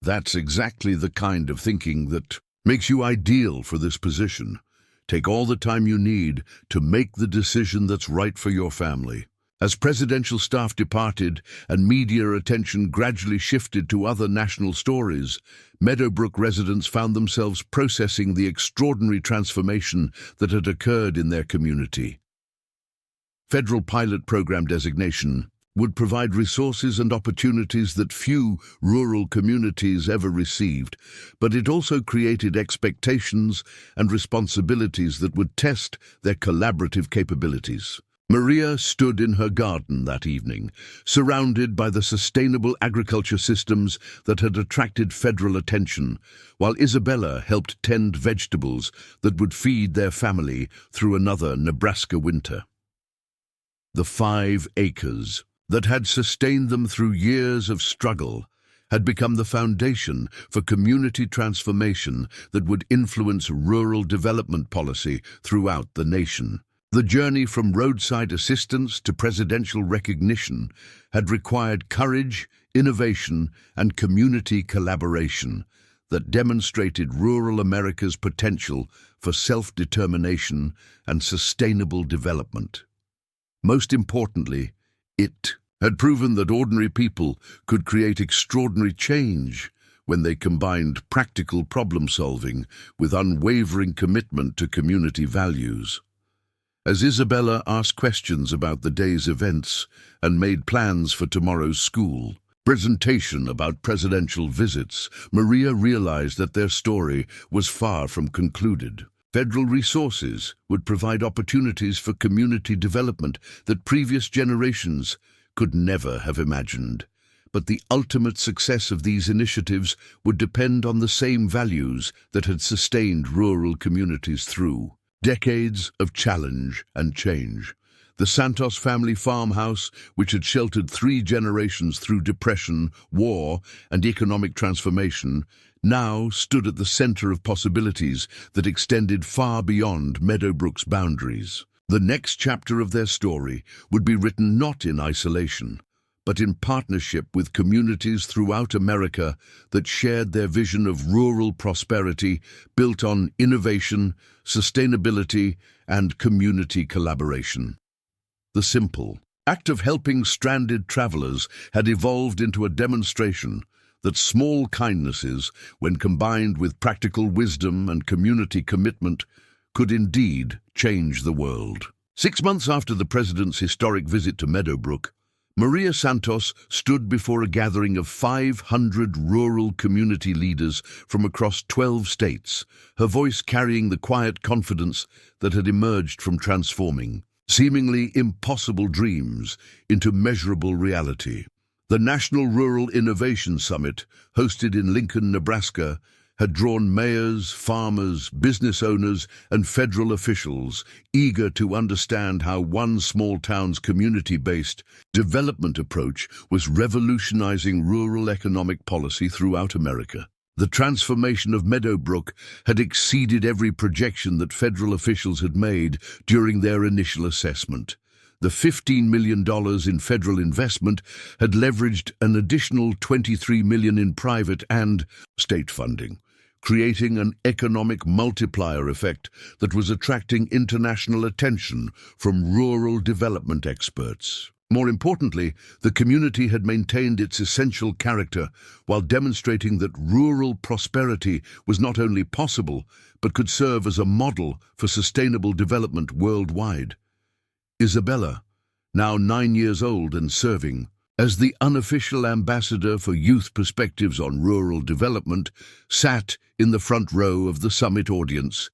That's exactly the kind of thinking that makes you ideal for this position. Take all the time you need to make the decision that's right for your family. As presidential staff departed and media attention gradually shifted to other national stories, Meadowbrook residents found themselves processing the extraordinary transformation that had occurred in their community. Federal pilot program designation would provide resources and opportunities that few rural communities ever received, but it also created expectations and responsibilities that would test their collaborative capabilities. Maria stood in her garden that evening, surrounded by the sustainable agriculture systems that had attracted federal attention, while Isabella helped tend vegetables that would feed their family through another Nebraska winter. The 5 acres that had sustained them through years of struggle had become the foundation for community transformation that would influence rural development policy throughout the nation. The journey from roadside assistance to presidential recognition had required courage, innovation, and community collaboration that demonstrated rural America's potential for self-determination and sustainable development. Most importantly, it had proven that ordinary people could create extraordinary change when they combined practical problem-solving with unwavering commitment to community values. As Isabella asked questions about the day's events and made plans for tomorrow's school presentation about presidential visits, Maria realized that their story was far from concluded. Federal resources would provide opportunities for community development that previous generations could never have imagined. But the ultimate success of these initiatives would depend on the same values that had sustained rural communities through decades of challenge and change. The Santos family farmhouse, which had sheltered 3 generations through depression, war, and economic transformation, now stood at the center of possibilities that extended far beyond Meadowbrook's boundaries. The next chapter of their story would be written not in isolation, but in partnership with communities throughout America that shared their vision of rural prosperity built on innovation, sustainability, and community collaboration. The simple act of helping stranded travelers had evolved into a demonstration that small kindnesses, when combined with practical wisdom and community commitment, could indeed change the world. 6 months after the president's historic visit to Meadowbrook, Maria Santos stood before a gathering of 500 rural community leaders from across 12 states, her voice carrying the quiet confidence that had emerged from transforming seemingly impossible dreams into measurable reality. The National Rural Innovation Summit, hosted in Lincoln, Nebraska, had drawn mayors, farmers, business owners, and federal officials eager to understand how one small town's community-based development approach was revolutionizing rural economic policy throughout America. The transformation of Meadowbrook had exceeded every projection that federal officials had made during their initial assessment. The $15 million in federal investment had leveraged an additional $23 million in private and state funding, creating an economic multiplier effect that was attracting international attention from rural development experts. More importantly, the community had maintained its essential character while demonstrating that rural prosperity was not only possible, but could serve as a model for sustainable development worldwide. Isabella, now 9 years old and serving as the unofficial ambassador for youth perspectives on rural development, sat in the front row of the summit audience.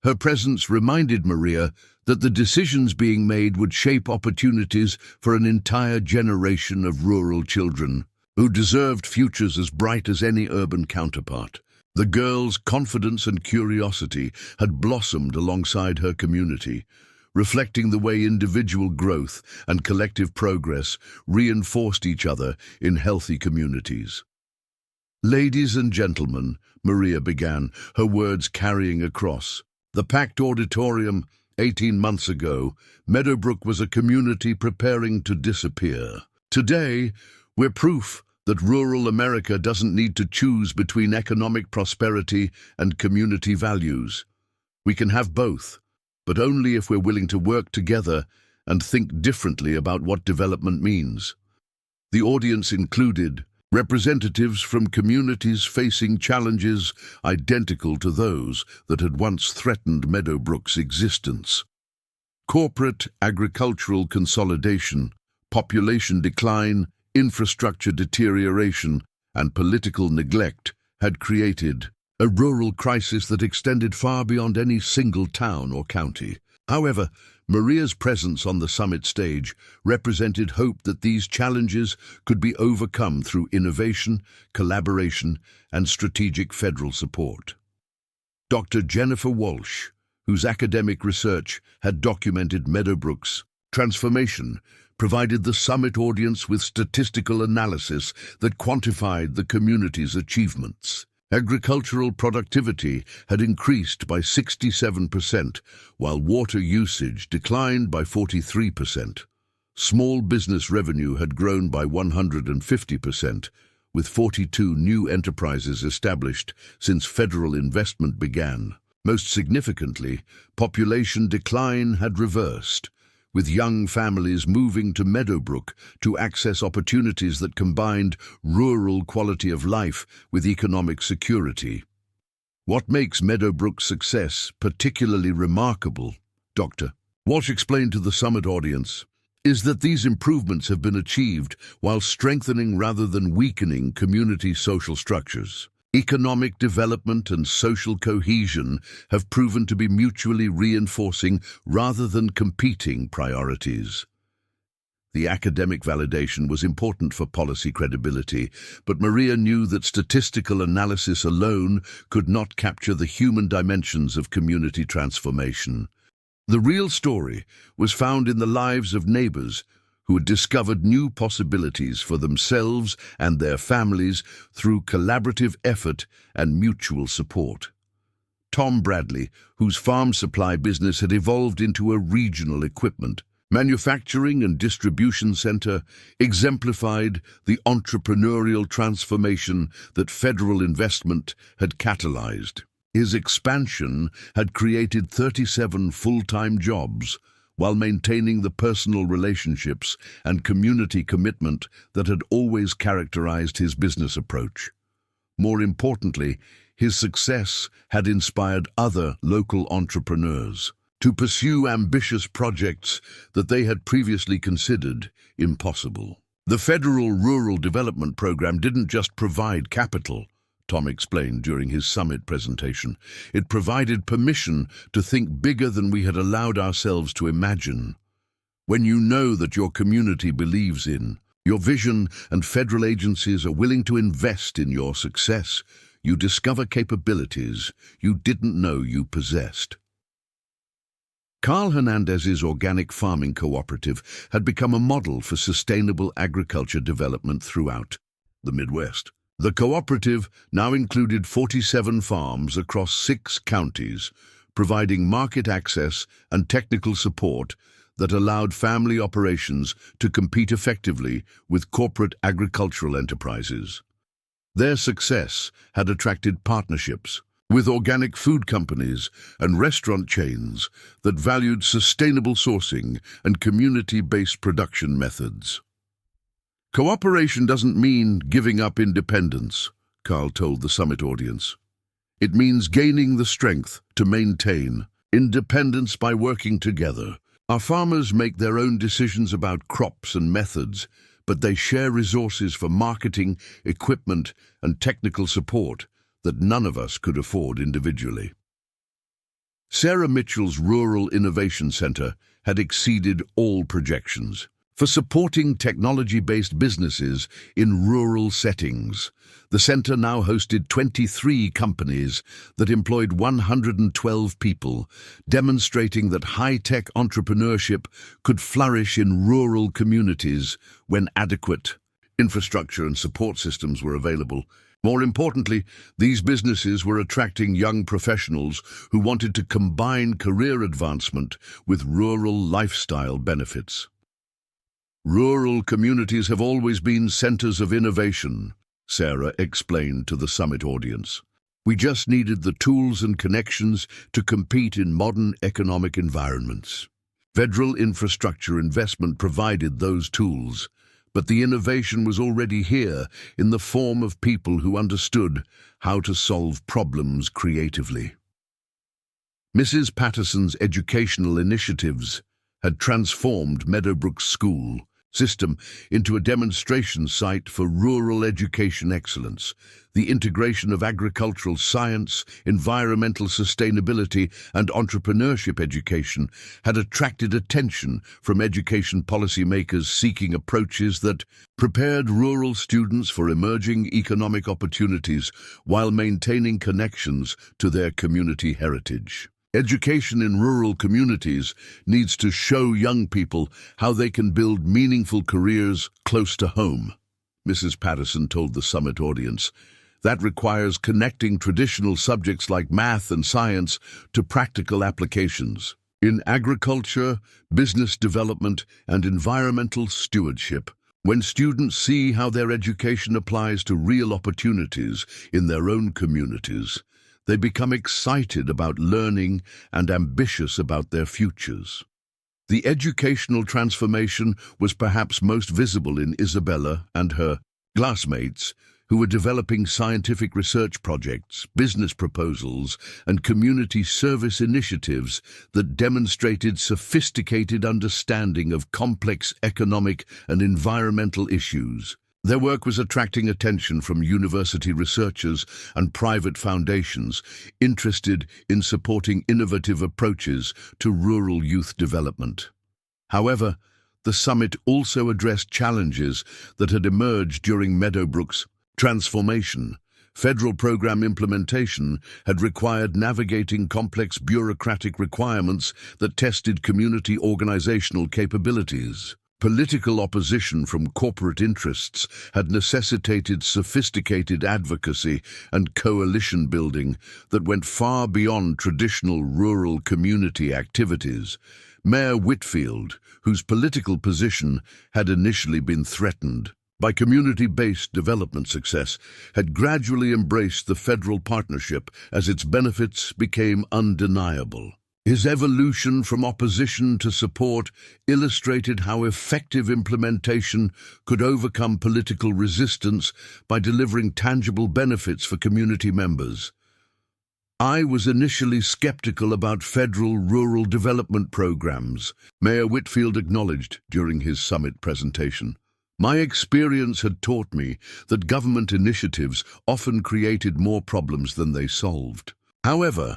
Her presence reminded Maria that the decisions being made would shape opportunities for an entire generation of rural children who deserved futures as bright as any urban counterpart. The girl's confidence and curiosity had blossomed alongside her community, reflecting the way individual growth and collective progress reinforced each other in healthy communities. "Ladies and gentlemen," Maria began, her words carrying across the packed auditorium. 18 months ago, Meadowbrook was a community preparing to disappear. Today, we're proof that rural America doesn't need to choose between economic prosperity and community values. We can have both, but only if we're willing to work together and think differently about what development means. The audience included representatives from communities facing challenges identical to those that had once threatened Meadowbrook's existence. Corporate agricultural consolidation, population decline, infrastructure deterioration, and political neglect had created a rural crisis that extended far beyond any single town or county. However, Maria's presence on the summit stage represented hope that these challenges could be overcome through innovation, collaboration, and strategic federal support. Dr. Jennifer Walsh, whose academic research had documented Meadowbrook's transformation, provided the summit audience with statistical analysis that quantified the community's achievements. Agricultural productivity had increased by 67%, while water usage declined by 43%. Small business revenue had grown by 150%, with 42 new enterprises established since federal investment began. Most significantly, population decline had reversed, with young families moving to Meadowbrook to access opportunities that combined rural quality of life with economic security. What makes Meadowbrook's success particularly remarkable, Dr. Walsh explained to the summit audience, is that these improvements have been achieved while strengthening rather than weakening community social structures. Economic development and social cohesion have proven to be mutually reinforcing rather than competing priorities. The academic validation was important for policy credibility, but Maria knew that statistical analysis alone could not capture the human dimensions of community transformation. The real story was found in the lives of neighbors who had discovered new possibilities for themselves and their families through collaborative effort and mutual support. Tom Bradley, whose farm supply business had evolved into a regional equipment, manufacturing and distribution center, exemplified the entrepreneurial transformation that federal investment had catalyzed. His expansion had created 37 full-time jobs, while maintaining the personal relationships and community commitment that had always characterized his business approach. More importantly, his success had inspired other local entrepreneurs to pursue ambitious projects that they had previously considered impossible. The federal rural development program didn't just provide capital, Tom explained during his summit presentation. It provided permission to think bigger than we had allowed ourselves to imagine. When you know that your community believes in your vision and federal agencies are willing to invest in your success, you discover capabilities you didn't know you possessed. Carl Hernandez's organic farming cooperative had become a model for sustainable agriculture development throughout the Midwest. The cooperative now included 47 farms across 6 counties, providing market access and technical support that allowed family operations to compete effectively with corporate agricultural enterprises. Their success had attracted partnerships with organic food companies and restaurant chains that valued sustainable sourcing and community-based production methods. Cooperation doesn't mean giving up independence, Carl told the summit audience. It means gaining the strength to maintain independence by working together. Our farmers make their own decisions about crops and methods, but they share resources for marketing, equipment, and technical support that none of us could afford individually. Sarah Mitchell's Rural Innovation Center had exceeded all projections for supporting technology-based businesses in rural settings. The center now hosted 23 companies that employed 112 people, demonstrating that high-tech entrepreneurship could flourish in rural communities when adequate infrastructure and support systems were available. More importantly, these businesses were attracting young professionals who wanted to combine career advancement with rural lifestyle benefits. Rural communities have always been centers of innovation, Sarah explained to the summit audience. We just needed the tools and connections to compete in modern economic environments. Federal infrastructure investment provided those tools, but the innovation was already here in the form of people who understood how to solve problems creatively. Mrs. Patterson's educational initiatives had transformed Meadowbrook's school system into a demonstration site for rural education excellence. The integration of agricultural science, environmental sustainability, and entrepreneurship education had attracted attention from education policymakers seeking approaches that prepared rural students for emerging economic opportunities while maintaining connections to their community heritage. Education in rural communities needs to show young people how they can build meaningful careers close to home, Mrs. Patterson told the summit audience. That requires connecting traditional subjects like math and science to practical applications in agriculture, business development, and environmental stewardship. When students see how their education applies to real opportunities in their own communities, they become excited about learning and ambitious about their futures. The educational transformation was perhaps most visible in Isabella and her classmates, who were developing scientific research projects, business proposals, and community service initiatives that demonstrated sophisticated understanding of complex economic and environmental issues. Their work was attracting attention from university researchers and private foundations interested in supporting innovative approaches to rural youth development. However, the summit also addressed challenges that had emerged during Meadowbrook's transformation. Federal program implementation had required navigating complex bureaucratic requirements that tested community organizational capabilities. Political opposition from corporate interests had necessitated sophisticated advocacy and coalition building that went far beyond traditional rural community activities. Mayor Whitfield, whose political position had initially been threatened by community-based development success, had gradually embraced the federal partnership as its benefits became undeniable. His evolution from opposition to support illustrated how effective implementation could overcome political resistance by delivering tangible benefits for community members. I was initially skeptical about federal rural development programs, Mayor Whitfield acknowledged during his summit presentation. My experience had taught me that government initiatives often created more problems than they solved. However,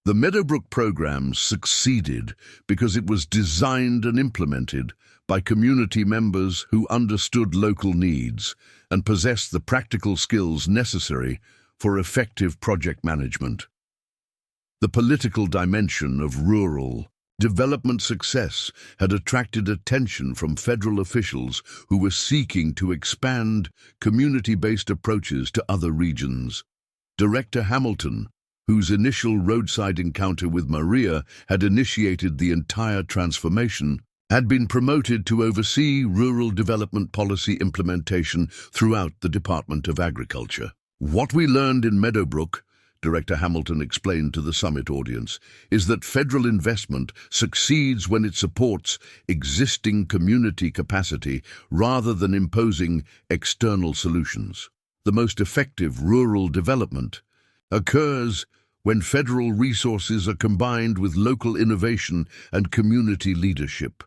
the Meadowbrook program succeeded because it was designed and implemented by community members who understood local needs and possessed the practical skills necessary for effective project management. The political dimension of rural development success had attracted attention from federal officials who were seeking to expand community-based approaches to other regions. Director Hamilton, whose initial roadside encounter with Maria had initiated the entire transformation, had been promoted to oversee rural development policy implementation throughout the Department of Agriculture. What we learned in Meadowbrook, Director Hamilton explained to the summit audience, is that federal investment succeeds when it supports existing community capacity rather than imposing external solutions. The most effective rural development occurs when federal resources are combined with local innovation and community leadership.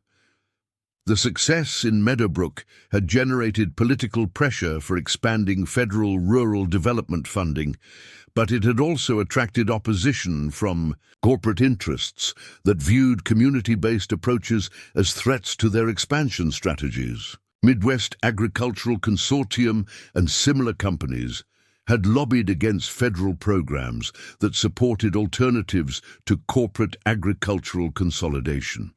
The success in Meadowbrook had generated political pressure for expanding federal rural development funding, but it had also attracted opposition from corporate interests that viewed community-based approaches as threats to their expansion strategies. Midwest Agricultural Consortium and similar companies had lobbied against federal programs that supported alternatives to corporate agricultural consolidation.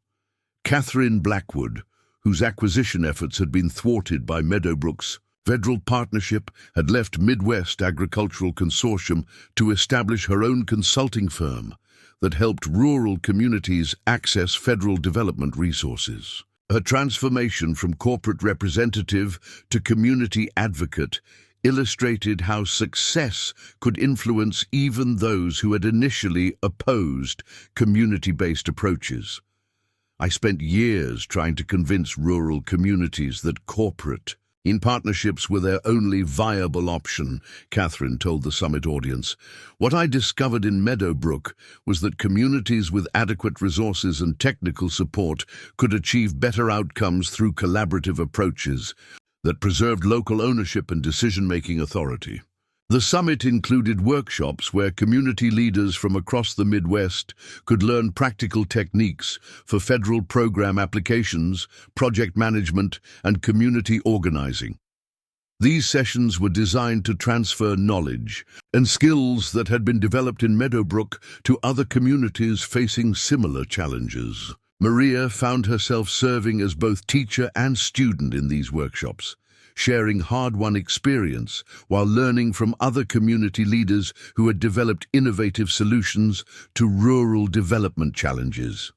Catherine Blackwood, whose acquisition efforts had been thwarted by Meadowbrook's Federal partnership had left Midwest Agricultural Consortium to establish her own consulting firm that helped rural communities access federal development resources. Her transformation from corporate representative to community advocate illustrated how success could influence even those who had initially opposed community-based approaches. I spent years trying to convince rural communities that corporate in partnerships were their only viable option, Catherine told the summit audience. What I discovered in Meadowbrook was that communities with adequate resources and technical support could achieve better outcomes through collaborative approaches that preserved local ownership and decision-making authority. The summit included workshops where community leaders from across the Midwest could learn practical techniques for federal program applications, project management, and community organizing. These sessions were designed to transfer knowledge and skills that had been developed in Meadowbrook to other communities facing similar challenges. Maria found herself serving as both teacher and student in these workshops, sharing hard-won experience while learning from other community leaders who had developed innovative solutions to rural development challenges.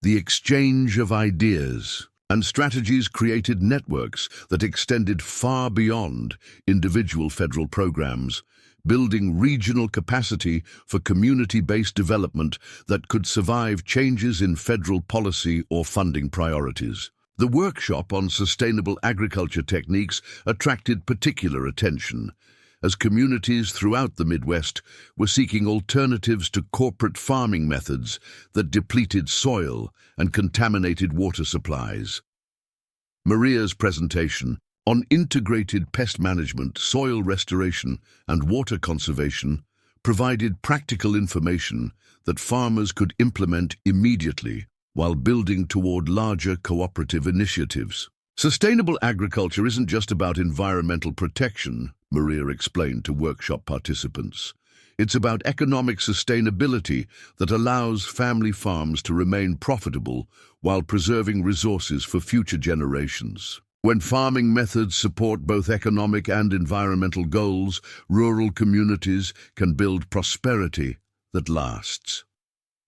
The exchange of ideas and strategies created networks that extended far beyond individual federal programs, building regional capacity for community-based development that could survive changes in federal policy or funding priorities. The workshop on sustainable agriculture techniques attracted particular attention, as communities throughout the Midwest were seeking alternatives to corporate farming methods that depleted soil and contaminated water supplies. Maria's presentation on integrated pest management, soil restoration, and water conservation provided practical information that farmers could implement immediately while building toward larger cooperative initiatives. Sustainable agriculture isn't just about environmental protection, Maria explained to workshop participants. It's about economic sustainability that allows family farms to remain profitable while preserving resources for future generations. When farming methods support both economic and environmental goals, rural communities can build prosperity that lasts.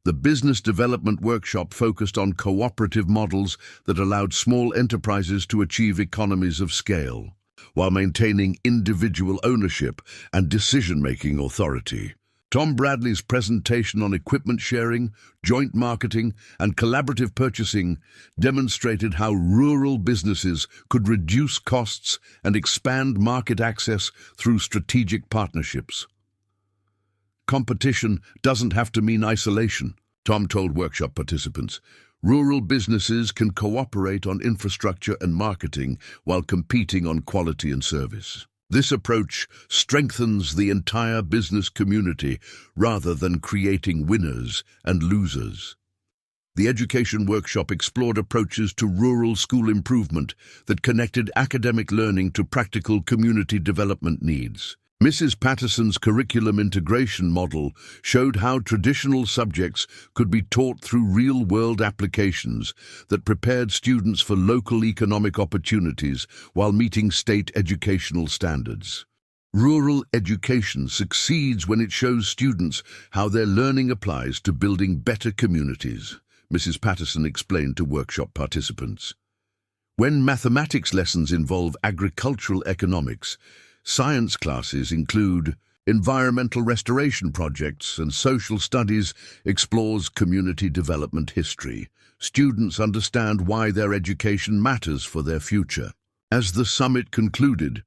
The business development workshop focused on cooperative models that allowed small enterprises to achieve economies of scale, while maintaining individual ownership and decision-making authority. Tom Bradley's presentation on equipment sharing, joint marketing, and collaborative purchasing demonstrated how rural businesses could reduce costs and expand market access through strategic partnerships. Competition doesn't have to mean isolation, Tom told workshop participants. Rural businesses can cooperate on infrastructure and marketing while competing on quality and service. This approach strengthens the entire business community rather than creating winners and losers. The education workshop explored approaches to rural school improvement that connected academic learning to practical community development needs. Mrs. Patterson's curriculum integration model showed how traditional subjects could be taught through real-world applications that prepared students for local economic opportunities while meeting state educational standards. Rural education succeeds when it shows students how their learning applies to building better communities, Mrs. Patterson explained to workshop participants. When mathematics lessons involve agricultural economics, science classes include environmental restoration projects, and social studies explores community development history. Students understand why their education matters for their future. As the summit concluded,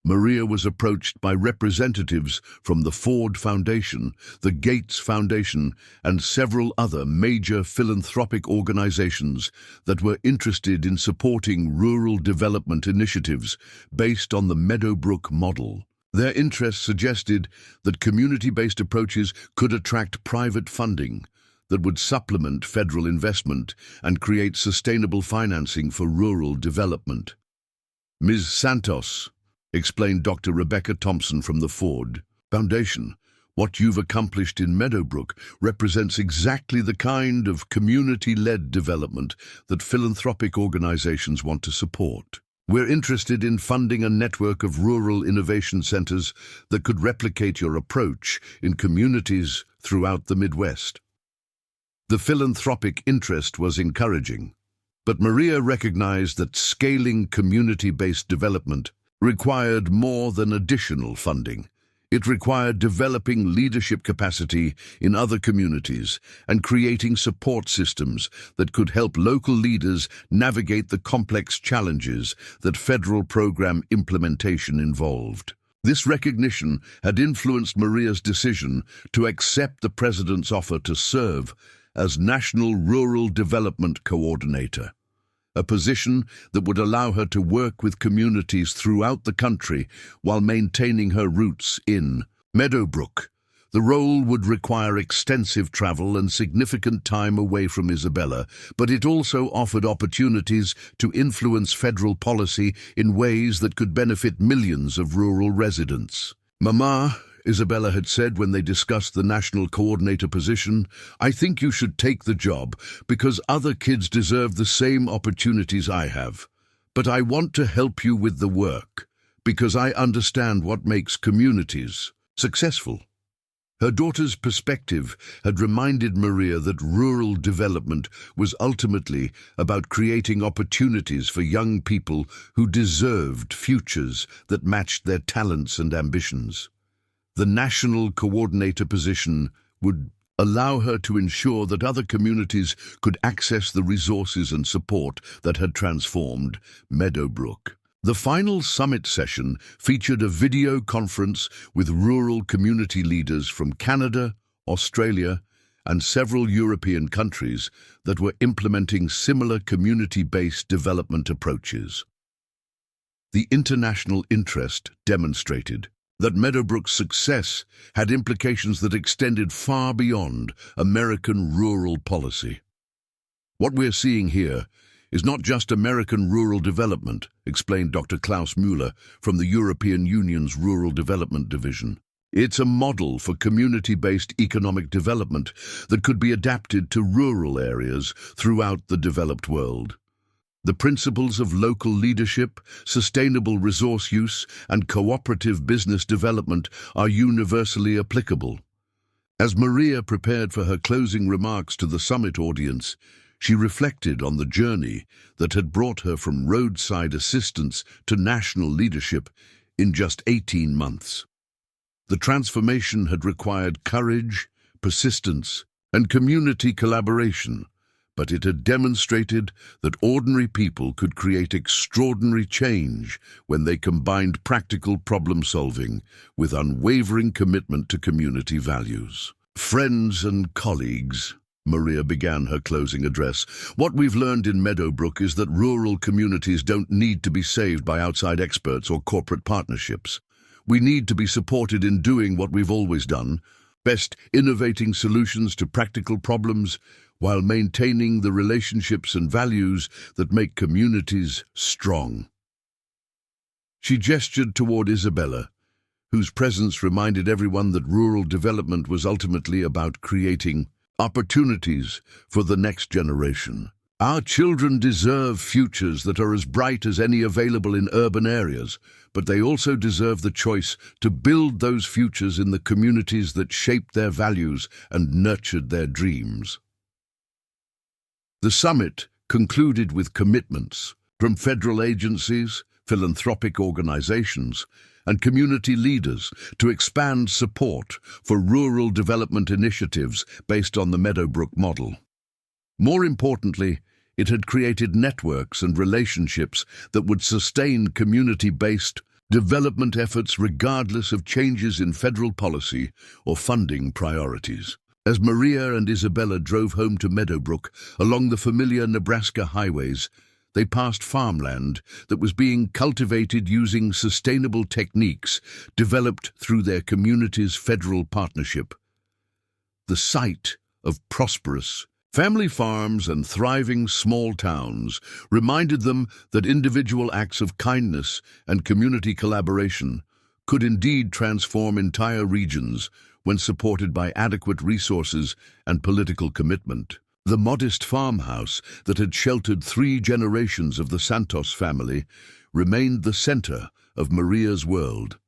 Maria was approached by representatives from the Ford Foundation, the Gates Foundation, and several other major philanthropic organizations that were interested in supporting rural development initiatives based on the Meadowbrook model. Their interest suggested that community-based approaches could attract private funding that would supplement federal investment and create sustainable financing for rural development. Ms. Santos, explained Dr. Rebecca Thompson from the Ford Foundation, what you've accomplished in Meadowbrook represents exactly the kind of community-led development that philanthropic organizations want to support. We're interested in funding a network of rural innovation centers that could replicate your approach in communities throughout the Midwest. The philanthropic interest was encouraging, but Maria recognized that scaling community-based development required more than additional funding. It required developing leadership capacity in other communities and creating support systems that could help local leaders navigate the complex challenges that federal program implementation involved. This recognition had influenced Maria's decision to accept the president's offer to serve as National Rural Development Coordinator, a position that would allow her to work with communities throughout the country while maintaining her roots in Meadowbrook. The role would require extensive travel and significant time away from Isabella, but it also offered opportunities to influence federal policy in ways that could benefit millions of rural residents. "Mama," Isabella had said when they discussed the national coordinator position, "I think you should take the job because other kids deserve the same opportunities I have. But I want to help you with the work because I understand what makes communities successful." Her daughter's perspective had reminded Maria that rural development was ultimately about creating opportunities for young people who deserved futures that matched their talents and ambitions. The national coordinator position would allow her to ensure that other communities could access the resources and support that had transformed Meadowbrook. The final summit session featured a video conference with rural community leaders from Canada, Australia, and several European countries that were implementing similar community-based development approaches. The international interest demonstrated that Meadowbrook's success had implications that extended far beyond American rural policy. "What we're seeing here is not just American rural development," explained Dr. Klaus Müller from the European Union's Rural Development Division. "It's a model for community-based economic development that could be adapted to rural areas throughout the developed world. The principles of local leadership, sustainable resource use, and cooperative business development are universally applicable." As Maria prepared for her closing remarks to the summit audience, she reflected on the journey that had brought her from roadside assistance to national leadership in just 18 months. The transformation had required courage, persistence, and community collaboration, but it had demonstrated that ordinary people could create extraordinary change when they combined practical problem-solving with unwavering commitment to community values. "Friends and colleagues," Maria began her closing address, "what we've learned in Meadowbrook is that rural communities don't need to be saved by outside experts or corporate partnerships. We need to be supported in doing what we've always done, best innovating solutions to practical problems while maintaining the relationships and values that make communities strong." She gestured toward Isabella, whose presence reminded everyone that rural development was ultimately about creating opportunities for the next generation. "Our children deserve futures that are as bright as any available in urban areas, but they also deserve the choice to build those futures in the communities that shaped their values and nurtured their dreams." The summit concluded with commitments from federal agencies, philanthropic organizations, and community leaders to expand support for rural development initiatives based on the Meadowbrook model. More importantly, it had created networks and relationships that would sustain community-based development efforts regardless of changes in federal policy or funding priorities. As Maria and Isabella drove home to Meadowbrook along the familiar Nebraska highways, they passed farmland that was being cultivated using sustainable techniques developed through their community's federal partnership. The sight of prosperous family farms and thriving small towns reminded them that individual acts of kindness and community collaboration could indeed transform entire regions when supported by adequate resources and political commitment. The modest farmhouse that had sheltered 3 generations of the Santos family remained the center of Maria's world.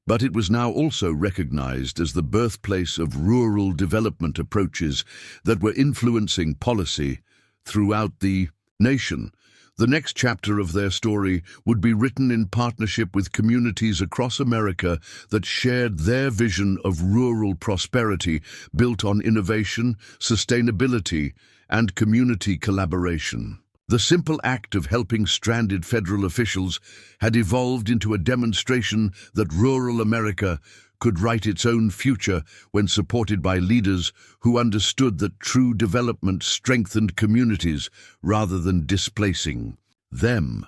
But it was now also recognized as the birthplace of rural development approaches that were influencing policy throughout the nation. The next chapter of their story would be written in partnership with communities across America that shared their vision of rural prosperity built on innovation, sustainability, and community collaboration. The simple act of helping stranded federal officials had evolved into a demonstration that rural America could write its own future when supported by leaders who understood that true development strengthened communities rather than displacing them.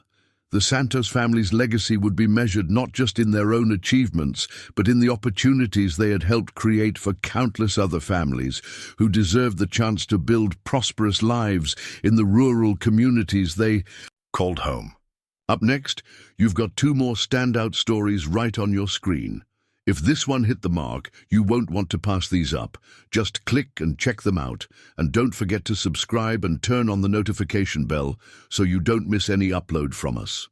The Santos family's legacy would be measured not just in their own achievements, but in the opportunities they had helped create for countless other families who deserved the chance to build prosperous lives in the rural communities they called home. Up next, you've got two more standout stories right on your screen. If this one hit the mark, you won't want to pass these up. Just click and check them out, and don't forget to subscribe and turn on the notification bell so you don't miss any upload from us.